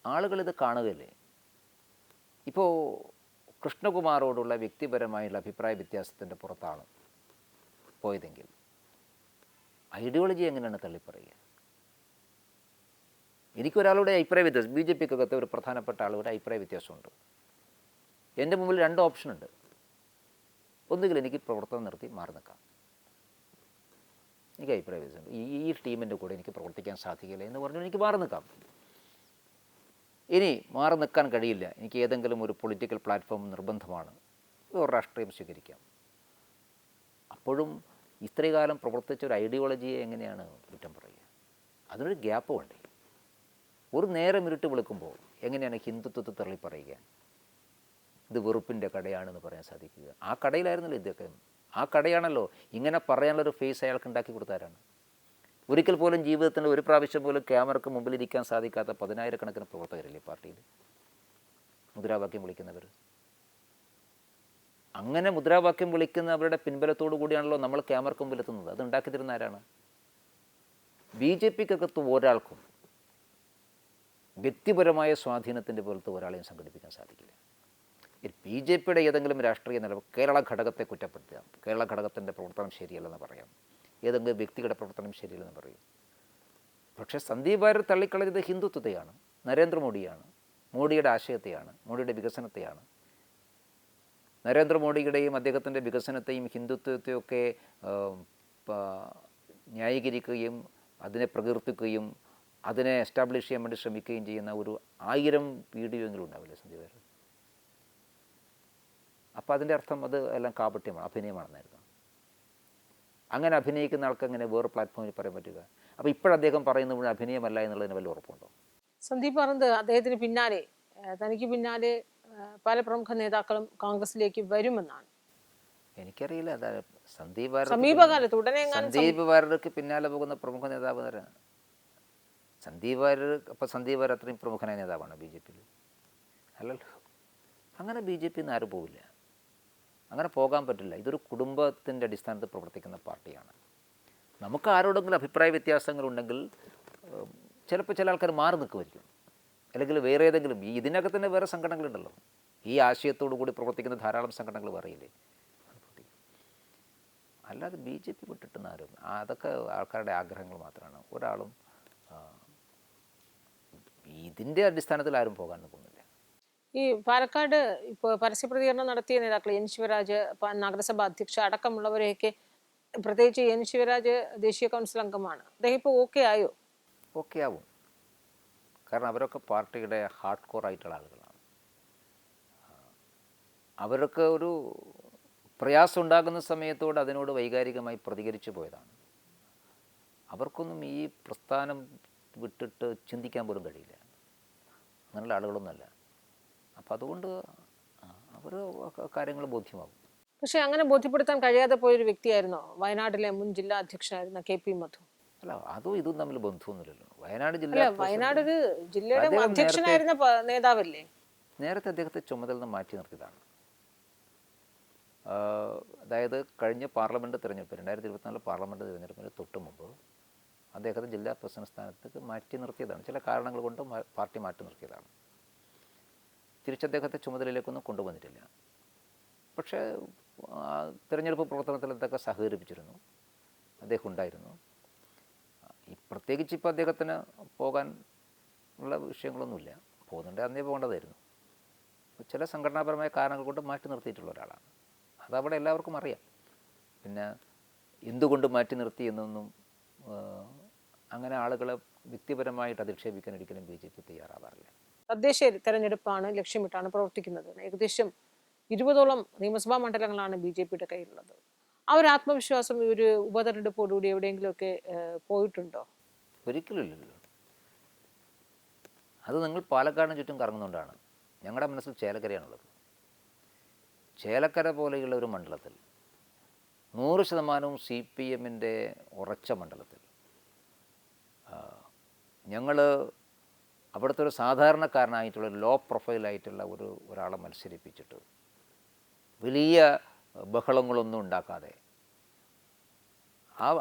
ആളുകളിത് കാണുകയല്ലേ. ഇപ്പോൾ കൃഷ്ണകുമാറോടുള്ള വ്യക്തിപരമായുള്ള അഭിപ്രായ വ്യത്യാസത്തിൻ്റെ പുറത്താണ് പോയതെങ്കിൽ ഐഡിയോളജി എങ്ങനെയാണ് തള്ളിപ്പറയുക? എനിക്കൊരാളുടെ അഭിപ്രായ വ്യത്യാസം, BJPക്കകത്തെ ഒരു പ്രധാനപ്പെട്ട ആളുടെ അഭിപ്രായ വ്യത്യാസമുണ്ട്. എൻ്റെ മുമ്പിൽ 2 ഓപ്ഷനുണ്ട്. ഒന്നുകിൽ എനിക്ക് പ്രവർത്തനം നിർത്തി മാറി നിൽക്കാം, എനിക്ക് അഭിപ്രായ വ്യത്യാസം, ഈ ടീമിൻ്റെ കൂടെ എനിക്ക് പ്രവർത്തിക്കാൻ സാധിക്കില്ല എന്ന് പറഞ്ഞു എനിക്ക് മാറി നിൽക്കാം. ഇനി മാറി നിൽക്കാൻ കഴിയില്ല, എനിക്ക് ഏതെങ്കിലും ഒരു പൊളിറ്റിക്കൽ പ്ലാറ്റ്ഫോം നിർബന്ധമാണ്, ഒരു രാഷ്ട്രീയം സ്വീകരിക്കാം. അപ്പോഴും ഇത്രയും കാലം പ്രവർത്തിച്ച ഒരു ഐഡിയോളജിയെ എങ്ങനെയാണ് കുറ്റം പറയുക? അതിനൊരു ഗ്യാപ്പ് വേണ്ടേ? ഒരു നേരം ഇരുട്ട് വിളിക്കുമ്പോൾ എങ്ങനെയാണ് ഹിന്ദുത്വത്തെ തള്ളിപ്പറയുക? ഇത് വെറുപ്പിൻ്റെ കടയാണെന്ന് പറയാൻ സാധിക്കുക? ആ കടയിലായിരുന്നല്ലോ ഇതൊക്കെ. ആ കടയാണല്ലോ. ഇങ്ങനെ പറയാനുള്ളൊരു ഫേസ് അയാൾക്ക് ഉണ്ടാക്കി കൊടുത്താരാണ്? ഒരിക്കൽ പോലും ജീവിതത്തിൽ ഒരു പ്രാവശ്യം പോലും ക്യാമറയ്ക്ക് മുമ്പിലിരിക്കാൻ സാധിക്കാത്ത 10,000-കണക്കിന് പ്രവർത്തകരില്ലേ പാർട്ടിയിൽ, മുദ്രാവാക്യം വിളിക്കുന്നവർ. അങ്ങനെ മുദ്രാവാക്യം വിളിക്കുന്നവരുടെ പിൻബലത്തോടു കൂടിയാണല്ലോ നമ്മൾ ക്യാമറക്ക് മുമ്പിലെത്തുന്നത്. അത് ഉണ്ടാക്കി തരുന്ന ആരാണ്? ബി ജെ പിക്കകത്ത് ഒരാൾക്കും വ്യക്തിപരമായ സ്വാധീനത്തിൻ്റെ പോലത്തെ ഒരാളെയും സംഘടിപ്പിക്കാൻ സാധിക്കില്ല. ബി ജെ പിയുടെ ഏതെങ്കിലും രാഷ്ട്രീയ നിലവ് കേരള ഘടകത്തെ കുറ്റപ്പെടുത്താം, കേരള ഘടകത്തിൻ്റെ പ്രവർത്തനം ശരിയല്ലെന്ന് പറയാം, ഏതെങ്കിലും വ്യക്തിയുടെ പ്രവർത്തനം ശരിയല്ലെന്ന് പറയും. പക്ഷേ സന്ദീപ് വാര്യർ തള്ളിക്കളഞ്ഞത് ഹിന്ദുത്വത്തെയാണ്, നരേന്ദ്രമോദിയാണ്, മോഡിയുടെ ആശയത്തെയാണ്, മോഡിയുടെ വികസനത്തെയാണ്. നരേന്ദ്രമോദിയുടെയും അദ്ദേഹത്തിൻ്റെ വികസനത്തെയും ഹിന്ദുത്വത്തെയൊക്കെ ന്യായീകരിക്കുകയും അതിനെ പ്രകീർത്തിക്കുകയും അതിനെ എസ്റ്റാബ്ലിഷ് ചെയ്യാൻ വേണ്ടി ശ്രമിക്കുകയും ചെയ്യുന്ന ഒരു 1000 വീഡിയോ എങ്കിലും ഉണ്ടാവില്ലേ സന്ദീപ് വാര്യർ? അപ്പോൾ അതിൻ്റെ അർത്ഥം അത് എല്ലാം കാപട്യമാണ്, അഭിനയമാണെന്നായിരുന്നു. അങ്ങനെ അഭിനയിക്കുന്ന ആൾക്ക് അങ്ങനെ വേറെ പ്ലാറ്റ്ഫോമിൽ പറയാൻ പറ്റുക? അപ്പോൾ ഇപ്പോഴദ്ദേഹം പറയുന്നത് മുഴുവൻ അഭിനയമല്ല എന്നുള്ളതിന് വല്ല ഉറപ്പുണ്ടോ? സന്ദീപ് പറഞ്ഞത് അദ്ദേഹത്തിന് പിന്നാലെ തനിക്ക് പിന്നാലെ പല പ്രമുഖ നേതാക്കളും കോൺഗ്രസിലേക്ക് വരുമെന്നാണ്. എനിക്കറിയില്ല. അതാ സന്ദീപ് വാര്യർ, സമീപകാലത്ത് ഉടനെ സന്ദീപ് വാര്യർക്ക് പിന്നാലെ പോകുന്ന പ്രമുഖ നേതാവ് ആരാണ്? സന്ദീപ് വാര്യർ. അപ്പോൾ സന്ദീപ് വാര്യർ അത്രയും പ്രമുഖനായ നേതാവാണ് ബി ജെ പിയിൽ? അല്ലല്ലോ. അങ്ങനെ ബി ജെ പിയിൽ നിന്ന് ആരും പോവില്ല, അങ്ങനെ പോകാൻ പറ്റില്ല. ഇതൊരു കുടുംബത്തിൻ്റെ അടിസ്ഥാനത്തിൽ പ്രവർത്തിക്കുന്ന പാർട്ടിയാണ്. നമുക്ക് ആരോടെങ്കിലും അഭിപ്രായ വ്യത്യാസങ്ങളുണ്ടെങ്കിൽ ചിലപ്പോൾ ചില ആൾക്കാർ മാറി നിൽക്കുമായിരിക്കും, അല്ലെങ്കിൽ വേറെ ഏതെങ്കിലും ഇതിനകത്ത് തന്നെ വേറെ സംഘടനകളുണ്ടല്ലോ, ഈ ആശയത്തോടു കൂടി പ്രവർത്തിക്കുന്ന ധാരാളം സംഘടനകൾ പറയില്ലേ. അല്ലാതെ ബി ജെ പി വിട്ടിട്ടുന്ന ആരും, അതൊക്കെ ആൾക്കാരുടെ ആഗ്രഹങ്ങൾ മാത്രമാണ്. ഒരാളും ഇതിൻ്റെ അടിസ്ഥാനത്തിൽ ആരും പോകാൻ പോകുന്നില്ല. ഈ പാലക്കാട് ഇപ്പോൾ പരസ്യപ്രതികരണം നടത്തിയ നേതാക്കൾ എൻ ശിവരാജ് നഗരസഭാ അധ്യക്ഷ അടക്കമുള്ളവരെയൊക്കെ, പ്രത്യേകിച്ച് എൻ ശിവരാജ് ദേശീയ കൗൺസിൽ അംഗമാണ്, അദ്ദേഹം ഇപ്പോൾ ഓക്കെ ആയോ? ഓക്കെ ആവും. കാരണം അവരൊക്കെ പാർട്ടിയുടെ ഹാർഡ് കോർ ആയിട്ടുള്ള ആളുകളാണ്. അവരൊക്കെ ഒരു പ്രയാസം ഉണ്ടാകുന്ന സമയത്തോട് അതിനോട് വൈകാരികമായി പ്രതികരിച്ചു പോയതാണ്. അവർക്കൊന്നും ഈ പ്രസ്ഥാനം വിട്ടിട്ട് ചിന്തിക്കാൻ പോലും കഴിയില്ല, അങ്ങനെയുള്ള ആളുകളൊന്നുമല്ല. അപ്പം അതുകൊണ്ട് അവർ കാര്യങ്ങൾ ബോധ്യമാകും. പക്ഷെ അങ്ങനെ ബോധ്യപ്പെടുത്താൻ കഴിയാതെ പോയൊരു വ്യക്തിയായിരുന്നോ വയനാട്ടിലെ മുൻ ജില്ലാ അധ്യക്ഷനായിരുന്ന KP മധു? അല്ല, അതും ഇതും തമ്മിൽ ബന്ധമൊന്നുമില്ലല്ലോ. വയനാട് വയനാട് ഒരു ജില്ലയുടെ അധ്യക്ഷനായിരുന്ന നേതാവല്ലേ? നേരത്തെ അദ്ദേഹത്തെ ചുമതല നിന്ന് മാറ്റി നിർത്തിയതാണ്. അതായത് കഴിഞ്ഞ പാർലമെൻറ്റ് തിരഞ്ഞെടുപ്പ് 2024 പാർലമെൻറ്റ് തിരഞ്ഞെടുപ്പിന് തൊട്ട് മുമ്പ് അദ്ദേഹത്തെ ജില്ലാ പ്രസിഡന്റ് സ്ഥാനത്തേക്ക് മാറ്റി നിർത്തിയതാണ്. ചില കാരണങ്ങൾ കൊണ്ട് പാർട്ടി മാറ്റി നിർത്തിയതാണ്. തിരിച്ചദ്ദേഹത്തെ ചുമതലയിലേക്കൊന്നും കൊണ്ടുവന്നിട്ടില്ല. പക്ഷേ തിരഞ്ഞെടുപ്പ് പ്രവർത്തനത്തിൽ എന്തൊക്കെ സഹകരിപ്പിച്ചിരുന്നു, അദ്ദേഹം ഉണ്ടായിരുന്നു. പ്രത്യേകിച്ച് ഇപ്പോൾ അദ്ദേഹത്തിന് പോകാൻ ഉള്ള വിഷയങ്ങളൊന്നുമില്ല, പോകുന്നുണ്ട്, അന്നേ പോകേണ്ടതായിരുന്നു. ചില സംഘടനാപരമായ കാരണങ്ങൾ കൊണ്ട് മാറ്റി നിർത്തിയിട്ടുള്ള ഒരാളാണ്. അതവിടെ എല്ലാവർക്കും അറിയാം. പിന്നെ എന്തുകൊണ്ട് മാറ്റി നിർത്തി എന്നൊന്നും അങ്ങനെ ആളുകളെ വ്യക്തിപരമായിട്ട് അധിക്ഷേപിക്കാൻ ഒരിക്കലും ബി ജെ പി തയ്യാറാവാറില്ല. തദ്ദേശ തെരഞ്ഞെടുപ്പാണ് ലക്ഷ്യമിട്ടാണ് പ്രവർത്തിക്കുന്നത്. ഏകദേശം 20ഓളം നിയമസഭാ മണ്ഡലങ്ങളാണ് BJPയുടെ കയ്യിലുള്ളത്. ആ ഒരു ആത്മവിശ്വാസം ഈ ഒരു ഉപതെരഞ്ഞെടുപ്പോടുകൂടി എവിടെയെങ്കിലുമൊക്കെ പോയിട്ടുണ്ടോ? ഒരിക്കലും ഇല്ലല്ലോ. അത് നിങ്ങൾ പാലക്കാടിന് ചുറ്റും കറങ്ങുന്നതുകൊണ്ടാണ്. ഞങ്ങളുടെ മനസ്സിൽ ചേലക്കരയാണുള്ളത്. ചേലക്കര പോലെയുള്ള ഒരു മണ്ഡലത്തിൽ 100% CPMൻ്റെ ഉറച്ച മണ്ഡലത്തിൽ ഞങ്ങൾ അവിടുത്തെ ഒരു സാധാരണക്കാരനായിട്ടുള്ള ലോ പ്രൊഫൈലായിട്ടുള്ള ഒരാളെ മത്സരിപ്പിച്ചിട്ട് വലിയ ബഹളങ്ങളൊന്നും ഉണ്ടാക്കാതെ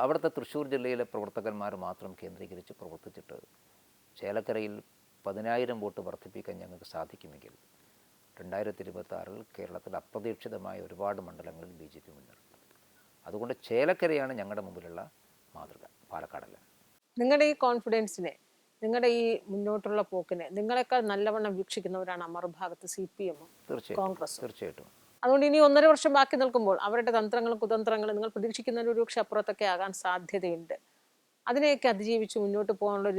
അവിടുത്തെ തൃശ്ശൂർ ജില്ലയിലെ പ്രവർത്തകന്മാർ മാത്രം കേന്ദ്രീകരിച്ച് പ്രവർത്തിച്ചിട്ട് ചേലക്കരയിൽ 10,000 വോട്ട് വർദ്ധിപ്പിക്കാൻ ഞങ്ങൾക്ക് സാധിക്കുമെങ്കിൽ 2026 കേരളത്തിൽ അപ്രതീക്ഷിതമായ ഒരുപാട് മണ്ഡലങ്ങളിൽ BJP മുന്നേറും. അതുകൊണ്ട് ചേലക്കരയാണ് ഞങ്ങളുടെ മുമ്പിലുള്ള മാതൃക, പാലക്കാടല്ല. നിങ്ങളുടെ ഈ കോൺഫിഡൻസിനെ, നിങ്ങളുടെ ഈ മുന്നോട്ടുള്ള പോക്കിനെ നിങ്ങളെക്കാൾ നല്ലവണ്ണം വീക്ഷിക്കുന്നവരാണ് മറുഭാഗത്ത് CPM, കോൺഗ്രസ്. തീർച്ചയായിട്ടും. അതുകൊണ്ട് ഇനി 1.5 വർഷം ബാക്കി നിൽക്കുമ്പോൾ അവരുടെ തന്ത്രങ്ങളും കുതന്ത്രങ്ങളും നിങ്ങൾ പ്രതീക്ഷിക്കുന്നതിന് ഒരു പക്ഷെ അപ്പുറത്തൊക്കെ ആകാൻ സാധ്യതയുണ്ട്. അതിനെയൊക്കെ അതിജീവിച്ച് മുന്നോട്ട് പോകാനുള്ള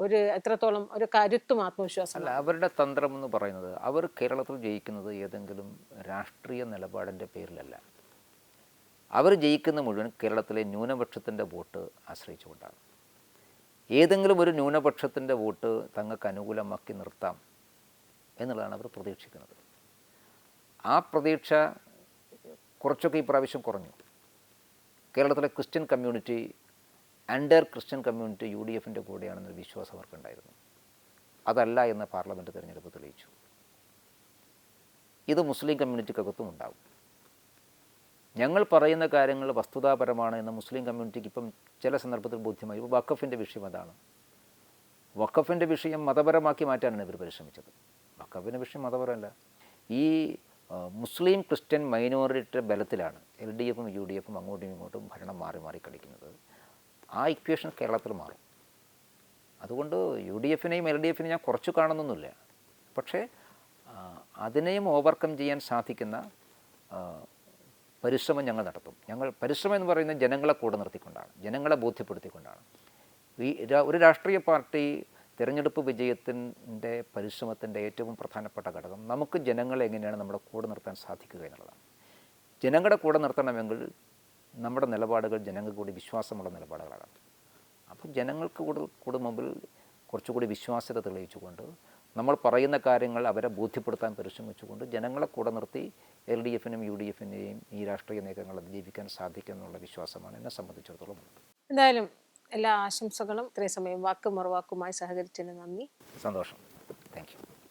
ഒരു എത്രത്തോളം ഒരു കരുത്തും ആത്മവിശ്വാസം? അല്ല, അവരുടെ തന്ത്രം എന്ന് പറയുന്നത് അവർ കേരളത്തിൽ ജയിക്കുന്നത് ഏതെങ്കിലും രാഷ്ട്രീയ നിലപാടിൻ്റെ പേരിലല്ല. അവർ ജയിക്കുന്ന മുഴുവൻ കേരളത്തിലെ ന്യൂനപക്ഷത്തിൻ്റെ വോട്ട് ആശ്രയിച്ചുകൊണ്ടാണ്. ഏതെങ്കിലും ഒരു ന്യൂനപക്ഷത്തിൻ്റെ വോട്ട് തങ്ങൾക്ക് അനുകൂലമാക്കി നിർത്താം എന്നുള്ളതാണ് അവർ പ്രതീക്ഷിക്കുന്നത്. ആ പ്രതീക്ഷ കുറച്ചൊക്കെ ഈ പ്രാവശ്യം കുറഞ്ഞു. കേരളത്തിലെ ക്രിസ്ത്യൻ കമ്മ്യൂണിറ്റി, ക്രിസ്ത്യൻ കമ്മ്യൂണിറ്റി UDFൻ്റെ കൂടെയാണെന്നൊരു വിശ്വാസം അവർക്കുണ്ടായിരുന്നു. അതല്ല എന്ന് പാർലമെൻറ്റ് തിരഞ്ഞെടുപ്പ് തെളിയിച്ചു. ഇത് മുസ്ലിം കമ്മ്യൂണിറ്റിക്കകത്തും ഉണ്ടാകും. ഞങ്ങൾ പറയുന്ന കാര്യങ്ങൾ വസ്തുതാപരമാണ് എന്ന് മുസ്ലിം കമ്മ്യൂണിറ്റിക്ക് ഇപ്പം ചില സന്ദർഭത്തിൽ ബോധ്യമായി. ഇപ്പോൾ വഖഫിൻ്റെ വിഷയം അതാണ്. വഖഫിൻ്റെ വിഷയം മതപരമാക്കി മാറ്റാനാണ് ഇവർ പരിശ്രമിച്ചത്. വഖഫിൻ്റെ വിഷയം മതപരമല്ല. ഈ മുസ്ലിം ക്രിസ്ത്യൻ മൈനോറിറ്റിയുടെ ബലത്തിലാണ് LDFും UDFും അങ്ങോട്ടും ഇങ്ങോട്ടും ഭരണം മാറി മാറി കളിക്കുന്നത്. ആ ഇക്വേഷൻ കേരളത്തിൽ മാറും. അതുകൊണ്ട് UDFിനെയും LDFിനെയും ഞാൻ കുറച്ച് കാണുന്നൊന്നുമില്ല. പക്ഷേ അതിനെയും ഓവർകം ചെയ്യാൻ സാധിക്കുന്ന പരിശ്രമം ഞങ്ങൾ നടത്തും. പരിശ്രമം എന്ന് പറയുന്നത് ജനങ്ങളെ കൂടെ നിർത്തിക്കൊണ്ടാണ്, ജനങ്ങളെ ബോധ്യപ്പെടുത്തിക്കൊണ്ടാണ്. ഒരു രാഷ്ട്രീയ പാർട്ടി തിരഞ്ഞെടുപ്പ് വിജയത്തിൻ്റെ പരിശ്രമത്തിൻ്റെ ഏറ്റവും പ്രധാനപ്പെട്ട ഘടകം നമുക്ക് ജനങ്ങളെ എങ്ങനെയാണ് നമ്മുടെ കൂടെ നിർത്താൻ സാധിക്കുക എന്നുള്ളതാണ്. ജനങ്ങളുടെ കൂടെ നിർത്തണമെങ്കിൽ നമ്മുടെ നിലപാടുകൾ ജനങ്ങൾക്ക് കൂടി വിശ്വാസമുള്ള നിലപാടുകളാണ്. അപ്പോൾ ജനങ്ങൾക്ക് കൂടെ മുമ്പിൽ കുറച്ചുകൂടി വിശ്വാസ്യത തെളിയിച്ചുകൊണ്ട് നമ്മൾ പറയുന്ന കാര്യങ്ങൾ അവരെ ബോധ്യപ്പെടുത്താൻ പരിശ്രമിച്ചുകൊണ്ട് ജനങ്ങളെ കൂടെ നിർത്തി LDFിനും UDFിനെയും ഈ രാഷ്ട്രീയ നീക്കങ്ങൾ അതിജീവിക്കാൻ സാധിക്കും എന്നുള്ള വിശ്വാസമാണ് എന്നെ സംബന്ധിച്ചിടത്തോളം ഉള്ളത്. എന്തായാലും എല്ലാ ആശംസകളും. ഇത്രയും സമയം വാക്കും മറുവാക്കുമായി സഹകരിച്ചതിന് നന്ദി. സന്തോഷം. Thank you.